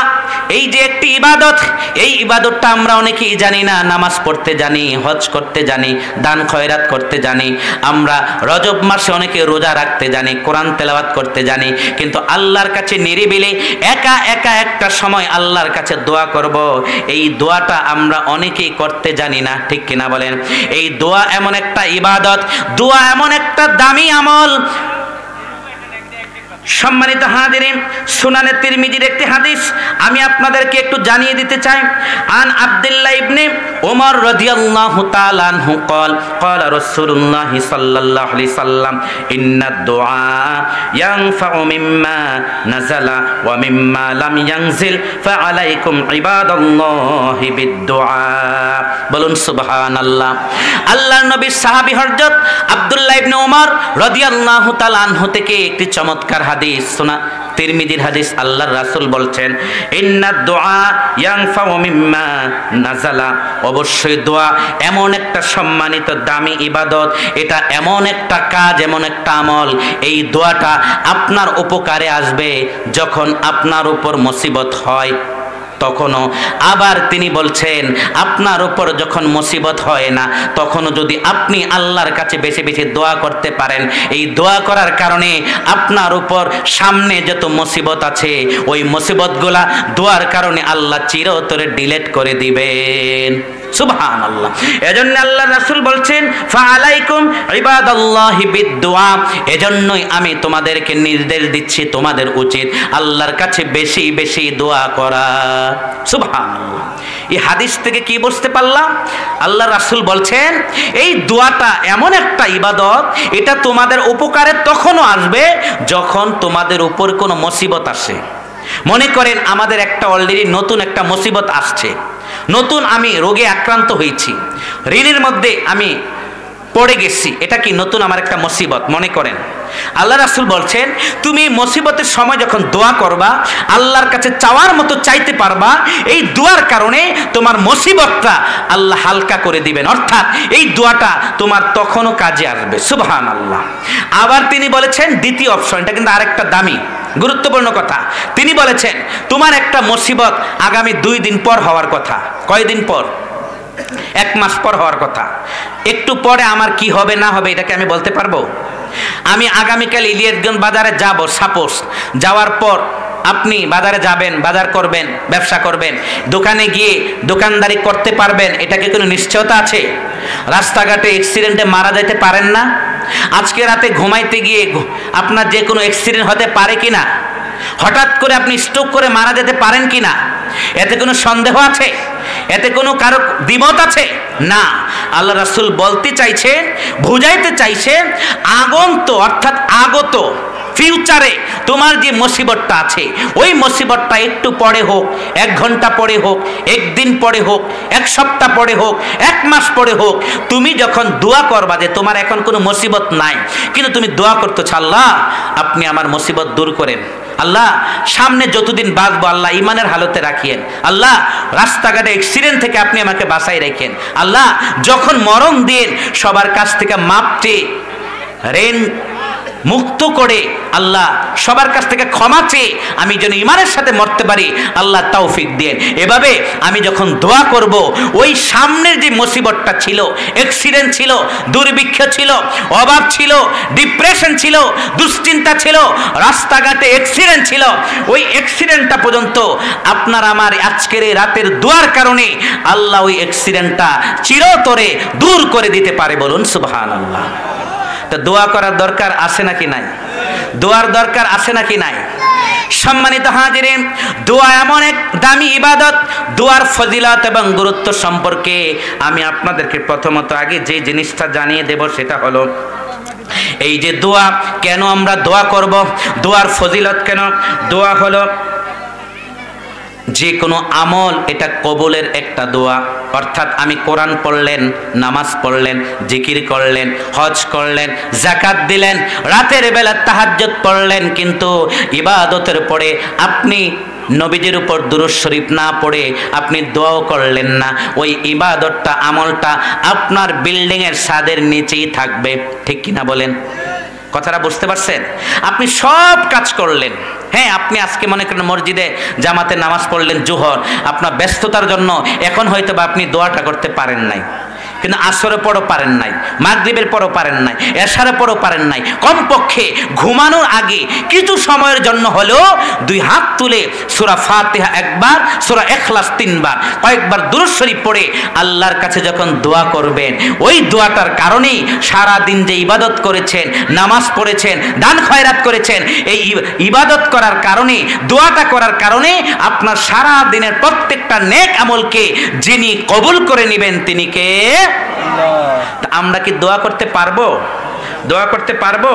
[SPEAKER 1] এই যে একটি ইবাদত, এই ইবাদতটা আমরা অনেকেই জানি না। নামাজ পড়তে জানি, হজ করতে জানি, দান খয়রাত করতে জানি, আমরা রজব মাসে অনেকে রোজা রাখতে জানি, কোরআন তেলাওয়াত করতে জানি, কিন্তু আল্লাহর কাছে নিরিবিলি একা একা একটা সময় আল্লাহর কাছে দোয়া করব, এই দোয়াটা আমরা অনেকেই করতে জানি না, ঠিক কিনা বলেন? এই দোয়া এমন একটা ইবাদত, দোয়া এমন একটা দামি আমল। সম্মানিত হাজিরিন, সুনানে তিরমিজির একটি হাদিস আমি আপনাদেরকে একটু জানিয়ে দিতে চাই। আন আব্দুল্লাহ ইবনে ওমর রাদিয়াল্লাহু তাআলা আনহু قال قال رسول الله صلى الله عليه وسلم ان الدعاء ينفع مما نزل ومما لم ينزل فعليكم عباد الله بالدعاء। বলুন সুবহানাল্লাহ। আল্লাহর নবী সাহাবী হযরত আব্দুল্লাহ ইবনে ওমর রাদিয়াল্লাহু তাআলা আনহু থেকে একটি চমৎকার হাদিস শোনা, তিরমিজির হাদিস। আল্লাহর রাসূল বলছেন ইন্নাদ দুআ ইয়ানফাউ মিম্মা নাযালা, অবশ্যই দোয়া এমন একটা সম্মানিত দামি ইবাদত, এটা এমন একটা কাজ, এমন একটা আমল, এই দোয়াটা আপনার উপকারে আসবে যখন আপনার উপর মুসিবত হয় তখনও। আবার তিনি বলছেন আপনার উপর যখন মুসিবত হয় না তখনও যদি আপনি আল্লাহর কাছে বেশি বেশি দোয়া করতে পারেন, এই দোয়া করার কারণে আপনার উপর সামনে যত মুসিবত আছে ওই মুসিবতগুলা দোয়ার কারণে আল্লাহ চিরতরে ডিলিট করে দিবেন। সুবহানাল্লাহ। এজন্য আল্লাহ রাসূল বলছেন ফাআলাইকুম ইবাদাল্লাহি বিদ-দুআ, এজন্যই আমি তোমাদেরকে নির্দেশ দিচ্ছি তোমাদের উচিত আল্লাহর কাছে বেশি বেশি দোয়া করা। সুবহানাল্লাহ। এই হাদিস থেকে কি বুঝতে পারলাম? আল্লাহ রাসূল বলছেন এই দোয়াটা এমন একটা ইবাদত, এটা তোমাদের উপকারে তখনও আসবে যখন তোমাদের উপর কোনো মুসিবত আসে। মনে করেন আমাদের একটা অলরেডি নতুন একটা মুসিবত আসছে, নতুন আমি রোগে আক্রান্ত হয়েছি, ঋণের মধ্যে আমি পড়ে গেছি, এটা কি নতুন আমার একটা মুসিবত মনে করেন। আল্লাহ রাসূল বলছেন তুমি মুসিবতের সময় যখন দোয়া করবা, আল্লাহর কাছে চাওয়ার মতো চাইতে পারবা, এই দোয়ার কারণে তোমার মুসিবতটা আল্লাহ হালকা করে দিবেন, অর্থাৎ এই দোয়াটা তোমার তখনও কাজে আসবে। সুবহানাল্লাহ। আবার তিনি বলেছেন দ্বিতীয় অপশন, এটা কিন্তু আরেকটা দামি গুরুত্বপূর্ণ কথা। তিনি বলেছেন তোমার একটা মুসিবত আগামী 2 দিন পর হওয়ার কথা। কয়দিন পর? 1 মাস পর হওয়ার কথা। একটু পরে আমার কি হবে না হবে এটাকে আমি বলতে পারবো? আমি আগামীকাল ইলিয়াসগঞ্জ বাজারে যাব, সাপোজ যাওয়ার পর আপনি বাজারে যাবেন, বাজার করবেন, ব্যবসা করবেন, দোকানে গিয়ে দোকানদারি করতে পারবেন, এটা কি কোনো নিশ্চয়তা আছে? রাস্তাঘাটে অ্যাক্সিডেন্টে মারা যেতে পারেন না? আজকে রাতে ঘুমাইতে গিয়ে আপনার যে কোনো অ্যাক্সিডেন্ট হতে পারে কিনা? হঠাৎ করে আপনি স্ট্রোক করে মারা যেতে পারেন কিনা? এতে কোনো সন্দেহ আছে? এতে কোনো কারো দ্বিমত আছে? না। আল্লাহ রাসূল বলতে চাইছেন, বুঝাইতে চাইছেন, অর্থাৎ আগত ফিউচারে তোমার যে মুসিবতটা আছে, ওই মুসিবতটা একটু পরে হোক, 1 ঘন্টা পরে হোক, 1 দিন পরে হোক, 1 সপ্তাহ পরে হোক, 1 মাস পরে হোক, তুমি যখন দোয়া করবা যে তোমার এখন কোনো মুসিবত নাই, কিন্তু তুমি দোয়া করতেছ, আল্লাহ আপনি আমার মুসিবত দূর করেন, আল্লাহ সামনে যতদিন বাঁচবো আল্লাহ ইমানের হালতে রাখিয়েন, আল্লাহ রাস্তাঘাটে অ্যাক্সিডেন্ট থেকে আপনি আমাকে বাঁচাই রাখেন, আল্লাহ যখন মরণ দিন সবার কাছ থেকে মাপ চেয়ে, ঋণ মুক্ত করে, আল্লাহ সবার কাছ থেকে ক্ষমা চেয়ে আমি যেন ইমানের সাথে মরতে পারি, আল্লাহ তৌফিক দেন। এভাবে আমি যখন দোয়া করব, ওই সামনের যে মুসিবতটা ছিল, অ্যাক্সিডেন্ট ছিল, দুর্ভিক্ষ ছিল, অভাব ছিল, ডিপ্রেশন ছিল, দুশ্চিন্তা ছিল, রাস্তাঘাটে অ্যাক্সিডেন্ট ছিল, ওই অ্যাক্সিডেন্টটা পর্যন্ত আপনার আমার আজকের এই রাতের দোয়ার কারণে আল্লাহ ওই অ্যাক্সিডেন্টটা চিরতরে দূর করে দিতে পারে। বলুন সুবহানাল্লাহ। তো দোয়া করার দরকার আছে নাকি নাই? দোয়ার দরকার আছে নাকি নাই? সম্মানিত হাজিরিন, দোয়া এমন এক দামি ইবাদত, দোয়ার ফজিলত এবং গুরুত্ব সম্পর্কে আমি আপনাদেরকে প্রথমত আগে যে জিনিসটা জানিয়ে দেব সেটা হলো এই যে দোয়া, কেন আমরা দোয়া করব, দোয়ার ফজিলত কেন? দোয়া হলো যে কোনো আমল, এটা কবুলের একটা দোয়া। অর্থাৎ আমি কোরআন পড়লেন, নামাজ পড়লেন, জিকির করলেন, হজ করলেন, যাকাত দিলেন, রাতের বেলা তাহাজ্জুদ পড়লেন, কিন্তু ইবাদতের পরে আপনি নবীজির উপর দুরূদ শরীফ না পড়ে আপনি দোয়াও করলেন না, ওই ইবাদতটা, আমলটা আপনার বিল্ডিংয়ের ছাদের নিচেই থাকবে। ঠিক কিনা বলেন? কথাটা বুঝতে পারছেন? আপনি সব কাজ করলেন, হ্যাঁ আপনি আজকে মনে করেন মসজিদে জামাতে নামাজ পড়লেন জোহর, আপনার ব্যস্ততার জন্য এখন হয়তো বা আপনি দোয়াটা করতে পারেন নাই, কিন্তু আসরের পরও পারেন নাই, মাগরিবের পরও পারেন নাই, এশারের পরও পারেন নাই, কমপক্ষে ঘুমানোর আগে কিছু সময়ের জন্য হলেও 2 হাত তুলে সূরা ফাতিহা 1 বার, সূরা ইখলাস 3 বার, কয়েকবার দুরূদ শরীফ পড়ে আল্লাহর কাছে যখন দোয়া করবেন, ওই দোয়াটার কারণেই সারা দিন যে ইবাদত করেছেন, নামাজ পড়েছেন, দান খয়রাত করেছেন, এই ইবাদত করার কারণে, দোয়াটা করার কারণে আপনার সারা দিনের প্রত্যেকটা নেক আমলকে যিনি কবুল করে নেবেন তিনি কে? আমরা কি দোয়া করতে পারবো? দোয়া করতে পারবো?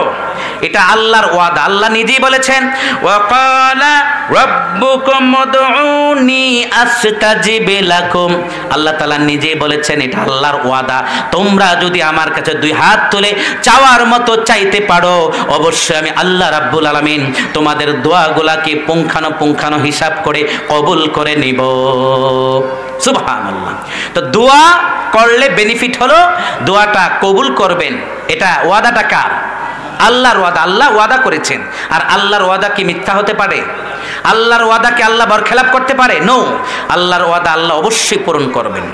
[SPEAKER 1] এটা আল্লাহর ওয়াদা। আল্লাহ নিজেই বলেছেন, ওয়াকালা রাব্বুকুম উদউনি আস্তাজিব লাকুম। আল্লাহ তাআলা নিজেই বলেছেন, এটা আল্লাহর ওয়াদা, তোমরা যদি আমার কাছে 2 হাত তুলে চাওয়ার মতো চাইতে পারো, অবশ্যই আমি আল্লাহ রাব্বুল আলামিন তোমাদের দোয়াগুলাকে পুঙ্খানুপুঙ্খানু হিসাব করে কবুল করে নিব। সুবহানাল্লাহ। তো দোয়া করলে বেনিফিট হলো দোয়াটা কবুল করবেন, এটা ওয়াদাটা কার? আল্লাহর ওয়াদা। আল্লাহ ওয়াদা করেছেন, আর আল্লাহর ওয়াদা কি মিথ্যা হতে পারে? আল্লাহর ওয়াদাকে আল্লাহ বরখেলাপ করতে পারে? নো। আল্লাহর ওয়াদা আল্লাহ অবশ্যই পূরণ করবেন।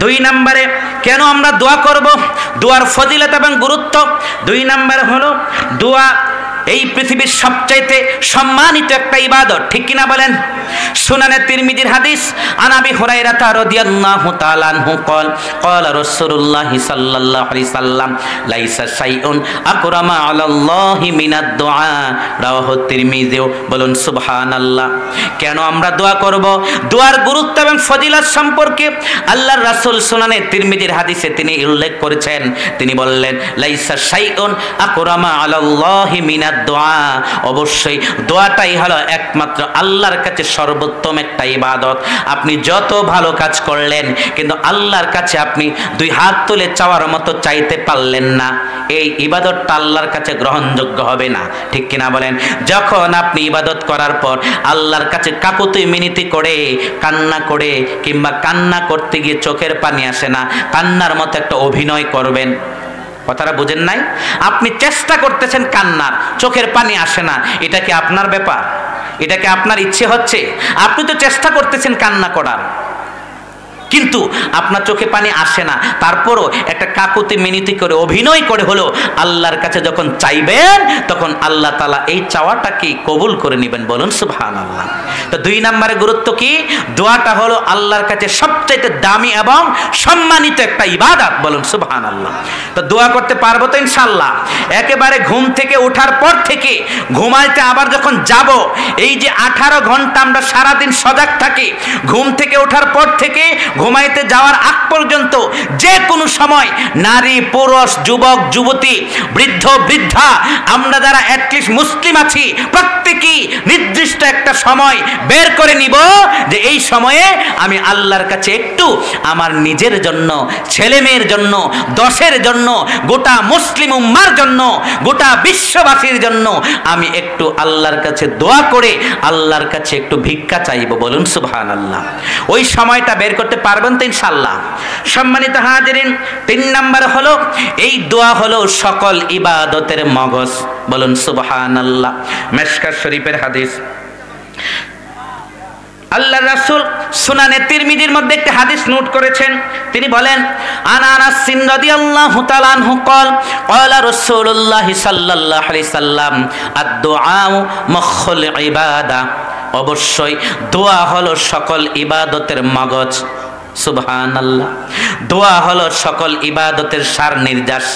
[SPEAKER 1] 2 নম্বরে কেন আমরা দোয়া করব, দোয়ার ফজিলত এবং গুরুত্ব। 2 নম্বর হলো দোয়া এই পৃথিবীর সবচাইতে সম্মানিত একটা ইবাদত। ঠিক কিনা বলেন? সুনানে তিরমিজির হাদিস, আন আবি হুরায়রা রাদিয়াল্লাহু তাআলা আনহু قال قال رسول الله صلى الله عليه وسلم ليس شيء اكرم على الله من الدعاء রাওয়াহু তিরমিজি। বলুন সুবহানাল্লাহ। কেন আমরা দোয়া করব, দোয়ার গুরুত্ব এবং ফজিলত সম্পর্কে আল্লাহর রাসূল সুনানে তিরমিজির হাদিসে তিনি উল্লেখ করেছেন, তিনি বললেন, লাইসা শাইউন আকরামা আলাল্লাহি মিনাদ দোয়া। অবশ্যই দোয়াটাই হলো একমাত্র আল্লাহর কাছে সর্বোত্তম একটা ইবাদত। আপনি যত ভালো কাজ করলেন, কিন্তু আল্লাহর কাছে আপনি 2 হাত তুলে চাওয়ার মতো চাইতে পারলেন না, এই ইবাদতটা আল্লাহর কাছে গ্রহণযোগ্য হবে না। ঠিক কিনা বলেন? যখন আপনি ইবাদত করার পর আল্লাহর কাছে কাকুতি মিনতি করে, কান্না করে, কিংবা কান্না করতে গিয়ে চোখের পানি আসে না, কান্নার মতো একটা অভিনয় করবেন, কথাটা বুঝেন নাই? আপনি চেষ্টা করতেছেন কান্নার, চোখের পানি আসে না, এটা কি আপনার ব্যাপার? এটা কি আপনার ইচ্ছে হচ্ছে? আপনি তো চেষ্টা করতেছেন কান্না করার, কিন্তু আপনার চোখে পানি আসে না, তারপরও একটা কাকুতি মিনতি করে অভিনয় করে হলো আল্লাহর কাছে যখন চাইবেন তখন আল্লাহ তাআলা এই চাওয়াটাকে কবুল করে নেবেন। বলুন সুবহানাল্লাহ। তো 2 নম্বরে গুরুত্ব কি? দোয়াটা হলো আল্লাহর কাছে সবচেয়ে দামি এবং সম্মানিত একটা ইবাদত। বলুন সুবহানাল্লাহ। তো দোয়া করতে পারবো তো ইনশাআল্লাহ? একেবারে ঘুম থেকে ওঠার পর থেকে ঘুমাইতে আবার যখন যাব, এই যে 18 ঘন্টা আমরা সারাদিন সজাগ থাকি, ঘুম থেকে ওঠার পর থেকে ঘুমাইতে যাওয়ার আগ পর্যন্ত যে কোনো সময় নারী পুরুষ যুবক যুবতী বৃদ্ধ বৃদ্ধা আমরা যারা অ্যাটলিস্ট মুসলিম আছি প্রত্যেকেই নির্দিষ্ট একটা সময় বের করে নিব যে এই সময়ে আমি আল্লাহর কাছে একটু আমার নিজের জন্য, ছেলে মেয়ের জন্য, দশের জন্য, গোটা মুসলিম উম্মার জন্য, গোটা বিশ্ববাসীর জন্য আমি একটু আল্লাহর কাছে দোয়া করে আল্লাহর কাছে একটু ভিক্ষা চাইব। বলুন সুবহানাল্লাহ। ওই সময়টা বের করতে পারবেন তো ইনশাআল্লাহ? সম্মানিত হাজিরিন, 3 নাম্বার হলো এই দোয়া হলো সকল ইবাদতের মগজ। বলুন সুবহানাল্লাহ। মিশকাত শরীফের হাদিস, আল্লাহ রাসূল সুনানে তিরমিজির মধ্যে একটি হাদিস নোট করেছেন। তিনি বলেন, আনাস রাদিয়াল্লাহু তাআলা আনহু قال قال রাসূলুল্লাহ সাল্লাল্লাহু আলাইহি সাল্লাম আদ-দুআ মুখুল ইবাদা, অবশ্যই দোয়া হলো সকল ইবাদতের মগজ। সুবহানাল্লাহ। দোয়া হলো সকল ইবাদতের সার নির্যাস।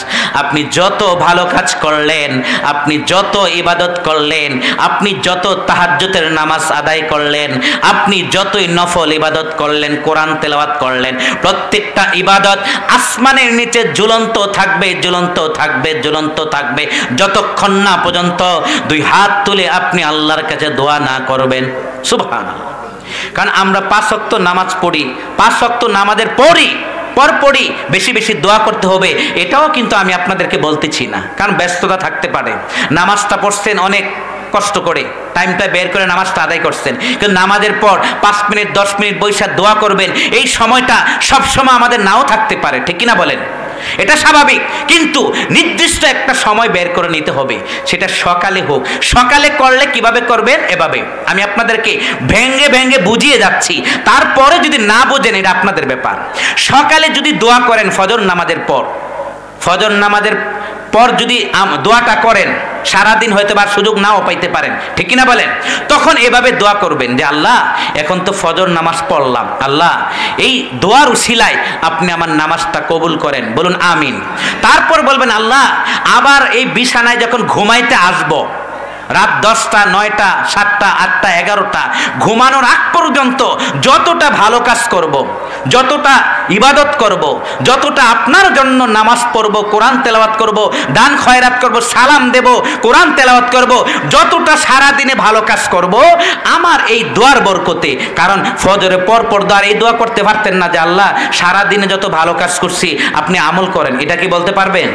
[SPEAKER 1] আপনি যত ভালো কাজ করলেন, আপনি যত ইবাদত করলেন, আপনি যত তাহাজ্জুদের নামাজ আদায় করলেন, আপনি যতই নফল ইবাদত করলেন, কোরআন তেলাওয়াত করলেন, প্রত্যেকটা ইবাদত আসমানের নিচে ঝুলন্ত থাকবে, ঝুলন্ত থাকবে, ঝুলন্ত থাকবে যতক্ষণ না পর্যন্ত 2 হাত তুলে আপনি আল্লাহর কাছে দোয়া না করবেন। সুবহানাল্লাহ। কারণ আমরা 5 ওয়াক্ত নামাজ পড়ি, 5 ওয়াক্ত নামাজের পরপরই বেশি বেশি দোয়া করতে হবে, এটাও কিন্তু আমি আপনাদেরকে বলতেছি না, কারণ ব্যস্ততা থাকতে পারে। নামাজটা পড়ছেন অনেক কষ্ট করে, টাইমটা বের করে নামাজটা আদায় করছেন, কিন্তু নামাজের পর 5 মিনিট 10 মিনিট বৈশা দোয়া করবেন, এই সময়টা সব সময় আমাদের নাও থাকতে পারে, ঠিক কিনা বলেন? এটা স্বাভাবিক, কিন্তু নির্দিষ্ট একটা সময় বের করে নিতে হবে। সেটা সকালে হোক। সকালে করলে কিভাবে করবেন? এভাবে আমি আপনাদেরকে ভেঙ্গে ভেঙ্গে বুঝিয়ে যাচ্ছি, তারপরে যদি না বোঝেন এটা আপনাদের ব্যাপার। সকালে যদি দোয়া করেন ফজর নামাজের পর, ফজর নামাজের পর যদি দোয়াটা করেন, সারাদিন হয়তো বা সুযোগ নাও পাইতে পারেন, ঠিক কিনা বলেন? তখন এভাবে দোয়া করবেন যে আল্লাহ এখন তো ফজর নামাজ পড়লাম, আল্লাহ এই দোয়ার উসিলায় আপনি আমার নামাজটা কবুল করেন। বলুন আমিন। তারপর বলবেন আল্লাহ আবার এই বিছানায় যখন ঘুমাইতে আসবো, রাত 10টা 9টা 7টা 8টা 11টা ঘুমানোর আগ পর্যন্ত যতটা ভালো কাজ করব, যতটা ইবাদত করব, যতটা আপনার জন্য নামাজ পড়ব, কোরআন তেলাওয়াত করব, দান খয়রাত করব, সালাম দেব, কোরআন তেলাওয়াত করব, যতটা সারা দিনে ভালো কাজ করব আমার এই দোয়ার বরকতে। কারণ ফজরের পর দোয়ার এই দোয়া করতে পারতেন না যে আল্লাহ সারা দিনে যত ভালো কাজ করছি আপনি আমল করেন, এটা কি বলতে পারবেন?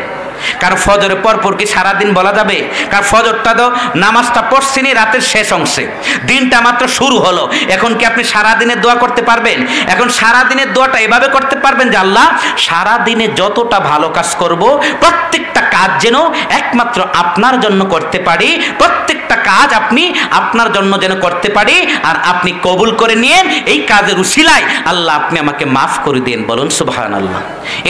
[SPEAKER 1] কারণ ফজরের পর কি সারাদিন বলা যাবে? কারণ ফজরটা তো নামাজটা পড়ছিনি রাতের শেষ অংশে, দিনটা মাত্র শুরু হলো, এখন কি আপনি সারাদিনের দোয়া করতে পারবেন? এখন সারাদিনের দোয়াটা এভাবে করতে পারবেন যে আল্লাহ সারাদিনে যতটা ভালো কাজ করব প্রত্যেকটা কাজ যেন একমাত্র আপনার জন্য করতে পারি, প্রত্যেকটা কাজ আপনি আপনার জন্য যেন করতে পারি, আর আপনি কবুল করে নিয়েন এই কাজের উসিলায় আল্লাহ আপনি আমাকে মাফ করে দিন। বলুন সুবহানাল্লাহ।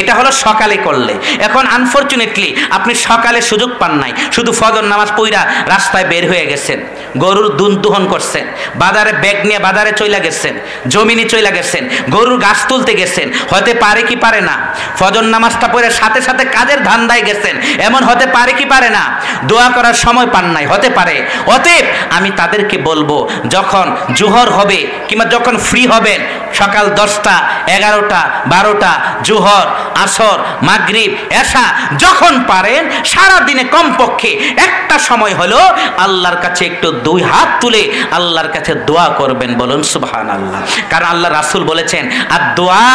[SPEAKER 1] এটা হলো সকালে করলে। এখন আনফরচুনেটলি আপনি সকালে সুযোগ পান নাই, শুধু ফজর নামাজ পড়া রাস্তায় বের হয়ে গেছেন, গরুর দুধ দোহন করছেন, বাজারে ব্যাগ নিয়ে বাজারে চলে গেছেন, জমিনে চলে গেছেন, গরুর ঘাস তুলতে গেছেন, হতে পারে কি পারে না? ফজর নামাজটা পড়ে সাথে সাথে কাজের ধান্দায় গেছেন, এমন হতে পারে কি পারে না? দোয়া করার সময় পান নাই, হতে পারে। অতএব আমি তাদেরকে বলবো যখন জোহর হবে কিংবা যখন ফ্রি হবেন, সকাল 10টা 11টা 12টা জোহর আসর মাগরিব এশা যখন পারেন সারা দিনে কমপক্ষে একটা সময় হলো আল্লাহর কাছে একটু 2 হাত তুলে আল্লাহর কাছে দোয়া করবেন। বলুন সুবহানাল্লাহ। কারণ আল্লাহ রাসূল বলেছেন আদ-দুআ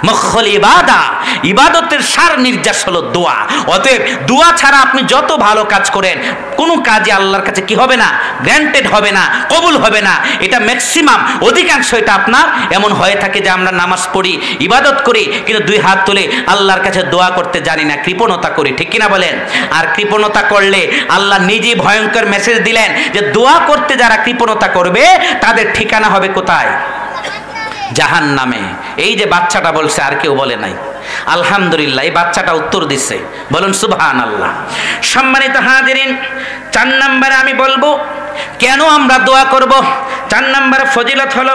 [SPEAKER 1] মুখুল ইবাদা, ইবাদতের সার নির্যাস হলো দোয়া। অতএব দোয়া ছাড়া আপনি যত ভালো কাজ করেন কোনো কাজে আল্লাহর কাছে কি হবে না? গ্র্যান্টেড হবে না, কবুল হবে না। এটা ম্যাক্সিমাম অধিকাংশ এটা আপনার এমন হয়ে থাকে যে আমরা নামাজ পড়ি ইবাদত করি কিন্তু 2 হাত তুলে আল্লাহর কাছে দোয়া করতে জানি না, কৃপণতা করি, ঠিক কিনা বলেন? আর কৃপণতা করলে আল্লাহ নিজেই ভয়ঙ্কর মেসেজ দিলেন যে দোয়া করতে যারা কৃপণতা করবে তাদের ঠিকানা হবে কোথায়? জাহান্নামে। এই যে বাচ্চাটা বলছে, আর কেউ বলে নাই। আলহামদুলিল্লাহ, এই বাচ্চাটা উত্তর দিচ্ছে, বলুন সুবহানাল্লাহ। সম্মানিত হাজিরিন, 4 নম্বরে আমি বলবো কেন আমরা দোয়া করব। 4 নম্বরে ফজিলত হলো,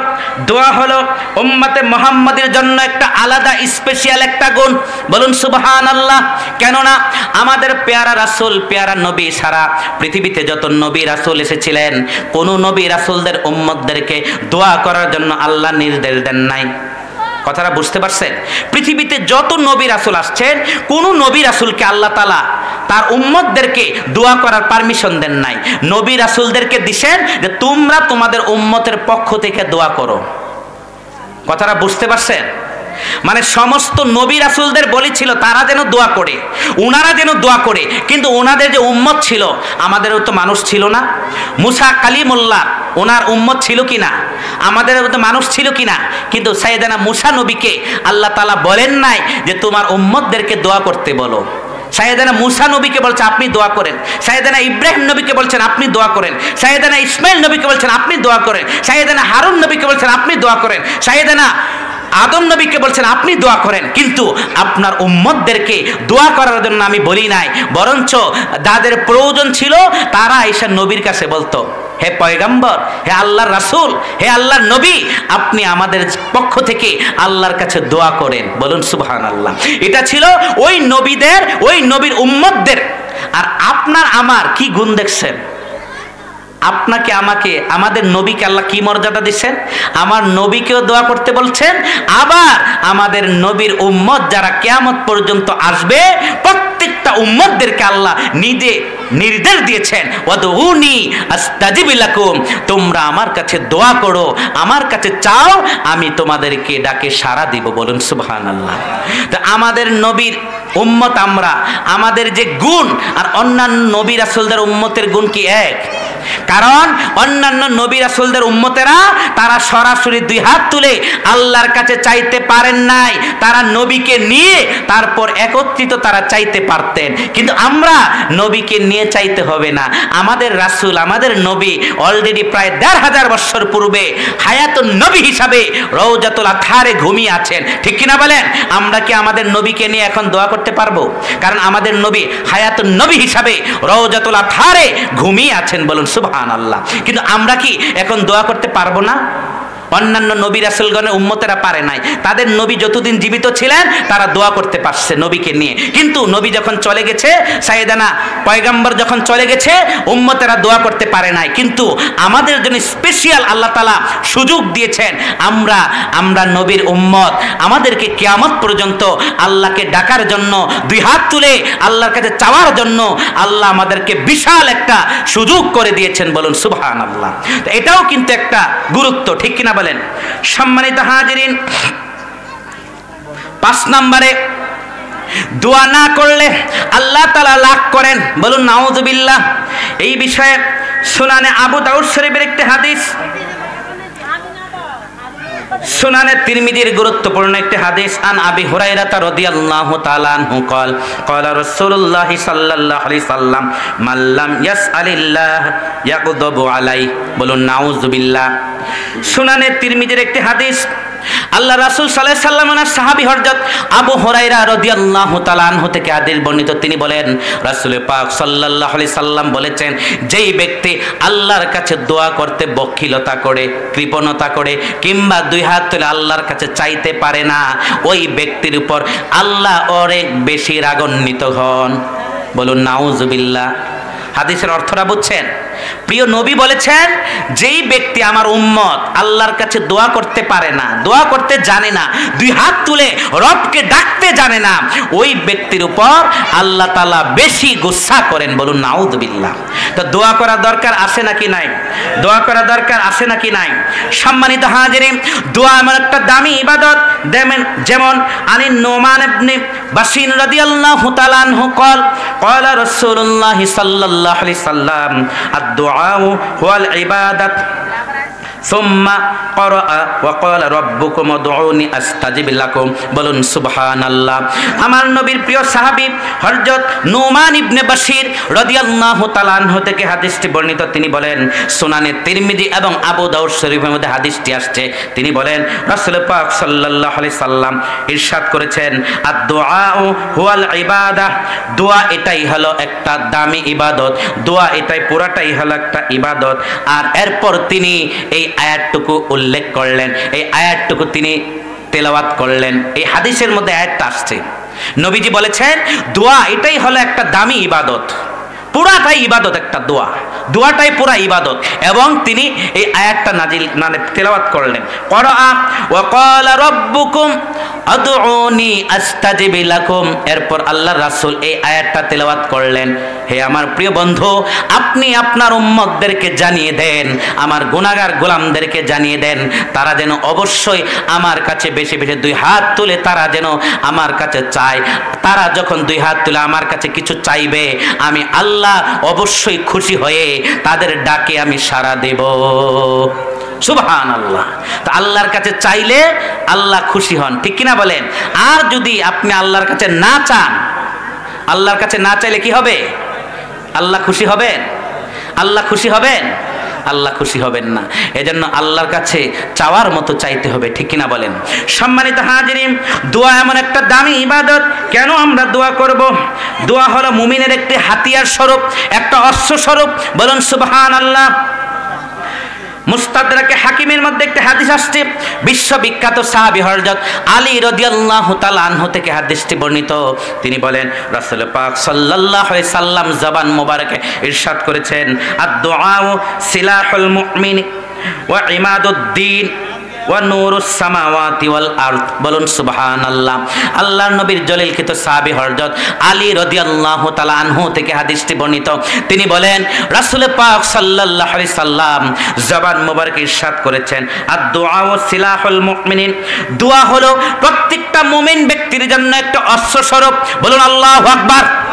[SPEAKER 1] দোয়া হলো উম্মতে মুহাম্মাদের জন্য একটা আলাদা স্পেশাল একটা গুণ, বলুন সুবহানাল্লাহ। কেননা আমাদের পেয়ারা রাসূল, পেয়ারা নবী সারা পৃথিবীতে যত নবী রাসূল এসেছিলেন, কোন নবী রাসূলদের উম্মতদেরকে দোয়া করার জন্য আল্লাহ নির্দেশ দেন নাই। কথাটা বুঝতে পারছেন? পৃথিবীতে যত নবী রাসূল আসছেন, কোন নবী রাসূলকে আল্লাহ তাআলা তার উম্মতদেরকে দোয়া করার পারমিশন দেন নাই। নবী রাসূলদেরকে দিছেন যে তোমরা তোমাদের উম্মতের পক্ষ থেকে দোয়া করো। কথাটা বুঝতে পারছেন? মানে সমস্ত নবী রাসূলদের বলেছিল তারা যেন দোয়া করে, ওনারা যেন দোয়া করে, কিন্তু ওনাদের যে উম্মত ছিল, আমাদেরও তো মানুষ ছিল না? মুসা কালিমুল্লাহ ওনার উম্মত ছিল কিনা? আমাদের তো মানুষ ছিল কিনা? কিন্তু সাইয়েদানা মুসা নবীকে আল্লাহ তাআলা বলেন নাই যে তোমার উম্মতদেরকে দোয়া করতে বলো। সাইয়েদানা মুসা নবীকে বলছে আপনি দোয়া করেন, সাইয়েদানা ইব্রাহিম নবীকে বলছেন আপনি দোয়া করেন, সাইয়েদানা ইসমাইল নবীকে বলছেন আপনি দোয়া করেন, সাইয়েদানা হারুন নবীকে বলছেন আপনি দোয়া করেন, সাইয়েদানা আদম নবীকে বলছেন আপনি দোয়া করেন। কিন্তু আপনার উম্মতদেরকে দোয়া করার জন্য আমি বলি নাই, বরঞ্চ যাদের প্রয়োজন ছিল তারা এসে নবীর কাছে বলতো, হে পয়গম্বর, হে আল্লাহর রাসূল, হে আল্লাহর নবী, আপনি আমাদের পক্ষ থেকে আল্লাহর কাছে দোয়া করেন, বলুন সুবহানাল্লাহ। এটা ছিল ওই নবীদের, ওই নবীর উম্মতদের। আর আপনার আমার কি গুণ দেখছেন? আপনাকে আমাকে, আমাদের নবীকে আল্লাহ কি মর্যাদা দিচ্ছেন? আমার নবীকেও দোয়া করতে বলছেন, আবার আমাদের নবীর উম্মত যারা কিয়ামত পর্যন্ত আসবে প্রত্যেকটা উম্মতদেরকে আল্লাহ নিজে নির্দেশ দিয়েছেন, ওয়াদউনি আস্তাজিব লাকুম, তোমরা আমার কাছে দোয়া করো, আমার কাছে চাও, আমি তোমাদেরকে ডাকে সাড়া দিব, বলুন সুবহানাল্লাহ। তো আমাদের নবীর উম্মত আমরা, আমাদের যে গুণ আর অন্যান্য নবী রাসূলদের উম্মতের গুণ কি এক? কারণ অন্যান্য নবী রাসূলদের উম্মতেরা তারা সরাসরি 2 হাত তুলে আল্লাহর কাছে চাইতে পারেন নাই, তারা নবীকে নিয়ে তারপর একত্রিত তারা চাইতে পারতেন। কিন্তু আমরা নবীকে নিয়ে চাইতে হবে না, আমাদের রাসূল, আমাদের নবী অলরেডি প্রায় 1500 বছর পূর্বে হায়াতুন নবী হিসাবে রওজাতুল আতহারে ঘুমিয়ে আছেন, ঠিক কিনা বলেন? আমরা কি আমাদের নবীকে নিয়ে এখন দোয়া করতে পারবো? কারণ আমাদের নবী হায়াতুন নবী হিসাবে রওজাতুল আতহারে ঘুমিয়ে আছেন, বলুন সুবহানাল্লাহ। কিন্তু আমরা কি এখন দোয়া করতে পারবো না? অন্যান্য নবী রাসূলগণের উম্মতেরা পারে নাই, তাদের নবী যতদিন জীবিত ছিলেন তারা দোয়া করতে পারছে নবীকে নিয়ে। কিন্তু নবী যখন চলে গেছে, সাইয়েদানা পয়গম্বর যখন চলে গেছে, উম্মতেরা দোয়া করতে পারে নাই। কিন্তু আমাদের জন্য স্পেশাল আল্লাহ তাআলা সুযোগ দিয়েছেন, আমরা নবীর উম্মত, আমাদেরকে কিয়ামত পর্যন্ত আল্লাহকে ডাকার জন্য, 2 হাত তুলে আল্লাহর কাছে চাওয়ার জন্য আল্লাহ আমাদেরকে বিশাল একটা সুযোগ করে দিয়েছেন, বলুন সুবহানাল্লাহ। তো এটাও কিন্তু একটা গুরুত্ব, ঠিক কিনা বলেন? সম্মানিত হাজিরিন, 5 নম্বরে দোয়া না করলে আল্লাহ তাআলা লাখ করেন, বলুন নাউযুবিল্লাহ। এই বিষয়ে সুনানে আবু দাউদ শরীফের একটি হাদিস, সুনানে তিরমিজির গুরুত্বপূর্ণ একটি হাদিস, আন আবি হুরায়রা রাদিয়াল্লাহু তাআলা আনহু قال قال রাসূলুল্লাহ সাল্লাল্লাহু আলাইহি সাল্লাম মান লাম ইয়াসআলিল্লাহ ইয়াগদাবু আলাইহি, বলুন নাউযুবিল্লাহ। সুনানে তিরমিজির একটি হাদিস, আল্লাহ রাসূল সাল্লাল্লাহু আলাইহি সাল্লাম ওনার সাহাবী হযরত আবু হুরায়রা রাদিয়াল্লাহু তাআলা আনহু থেকে হাদিস বর্ণিত, তিনি বলেন রাসূল পাক সাল্লাল্লাহু আলাইহি সাল্লাম বলেছেন, যেই ব্যক্তি আল্লাহর কাছে দোয়া করতে বখিলতা করে, কৃপণতা করে, কিংবা 2 হাত তুলে আল্লাহর কাছে চাইতে পারে না, ওই ব্যক্তির উপর আল্লাহ অনেক বেশি রাগান্বিত হন, বলুন নাউযুবিল্লাহ। হাদিসের অর্থটা বুঝছেন? প্রিয় নবী বলেছেন, যেই ব্যক্তি আমার উম্মত আল্লাহর কাছে দোয়া করতে পারে না, দোয়া করতে জানে না, 2 হাত তুলে রবকে ডাকতে জানে না, ওই ব্যক্তির উপর আল্লাহ তাআলা বেশি গুসা করেন, বলুন নাউযুবিল্লাহ। তো দোয়া করা দরকার আছে নাকি নাই? দোয়া করা দরকার আছে নাকি নাই? সম্মানিত হাজিরিন, দোয়া এমন একটা দামি ইবাদত, যেমন আনি নোমান ইবনে বাশির রাদিয়াল্লাহু তাআলা আনহু قال قال رسول الله صلى الله عليه وسلم الدعاء هو العبادة সুম্মা ক্বারাআ ওয়া ক্বালা রাব্বুকুম উদউনি আস্তাজিব লাকুম। বলুন সুবহানাল্লাহ। আমার নবীর প্রিয় সাহাবী হযরত নুমান ইবনে বাশির রাদিয়াল্লাহু তাআলা আনহু থেকে হাদিসটি বর্ণিত। তিনি বলেন, সুনানে তিরমিজি এবং আবু দাউদ শরীফের মধ্যে হাদিসটি আসছে। তিনি বলেন, রাসূল পাক সাল্লাল্লাহু আলাইহি সাল্লাম ইরশাদ করেছেন, আদ-দুআউ হুয়াল ইবাদাহ, দোয়া এটাই হলো একটা দামি ইবাদত, দোয়া এটাই পুরাটাই হলো একটা ইবাদত। আর এরপর তিনি এই আয়াতটুকু উল্লেখ করলেন, এই আয়াতটুকু তিনি তেলাওয়াত করলেন। এই হাদিসের মধ্যে আয়াতটা আসছে, নবীজি বলেছেন দোয়া এটাই হলো একটা দামি ইবাদত, পুরাটাই ইবাদত, একটা দোয়া, দোয়াটাই পুরা ইবাদত। এবং তিনি এই আয়াতটা নাজিল মানে তেলাওয়াত করলেন, ক্বারাআ ওয়া ক্বালা রাব্বুকুম আদউনি আস্তাজিব লাকুম। এরপর আল্লাহর রাসূল এই আয়াতটা তেলাওয়াত করলেন। হে আমার প্রিয় বন্ধু, আপনি আপনার উম্মতদেরকে জানিয়ে দেন, আমার গুনাহগার গোলামদেরকে জানিয়ে দেন, তারা যেন অবশ্যই আমার কাছে বেশি বেশি দুই হাত তুলে তারা যেন আমার কাছে চায়। তারা যখন দুই হাত তুলে আমার কাছে কিছু চাইবে, আমি আল্লাহ অবশ্যই খুশি হয়ে তাদের ডাকে আমি সাড়া দেব। সুবহানাল্লাহ। তো আল্লাহর কাছে চাইলে আল্লাহ খুশি হন, ঠিক কিনা বলেন? আর যদি আপনি আল্লাহর কাছে না চান, আল্লাহর কাছে না চাইলে কি হবে? আল্লাহ খুশি হবেন? আল্লাহ খুশি হবেন? আল্লাহ খুশি হবেন না। এজন্য আল্লাহর কাছে চাওয়ার মতো চাইতে হবে, ঠিক কিনা বলেন? সম্মানিত হাজিরিন, দোয়া এমন একটা দামি ইবাদত। কেন আমরা দোয়া করব? দোয়া হলো মুমিনের একটি হাতিয়ার স্বরূপ, একটা অস্ত্র স্বরূপ। বলুন সুবহানাল্লাহ। মুস্তাদরাকে হাকিমের মধ্যে একটা হাদিস আসছে, বিশ্ববিখ্যাত সাহাবী হযরত আলী রাদিয়াল্লাহু তাআলা আনহু থেকে হাদিসটি বর্ণিত। তিনি বলেন, রাসূল পাক সাল্লাল্লাহু আলাইহি সাল্লাম জবান মোবারকে ইরশাদ করেছেন, আদ-দুআউ সিলাহুল মুমিন ওয়া ইমাদুদ্দিন ওয়া নূরুস সামাওয়াতি ওয়াল আরদ। বলুন সুবহানাল্লাহ। আল্লাহর নবীর জলিলকৃত সাহাবী হযরত আলী রাদিয়াল্লাহু তাআলা আনহু থেকে হাদিসটি বর্ণিত। তিনি বলেন, রাসূল পাক সাল্লাল্লাহু আলাইহি সাল্লাম জবান মোবারকে ইরশাদ করেছেন, আদ-দুআউ সিলাহুল মুমিনিন, দোয়া হলো প্রত্যেকটা মুমিন ব্যক্তির জন্য একটা অস্ত্র স্বরূপ। বলুন আল্লাহু আকবার।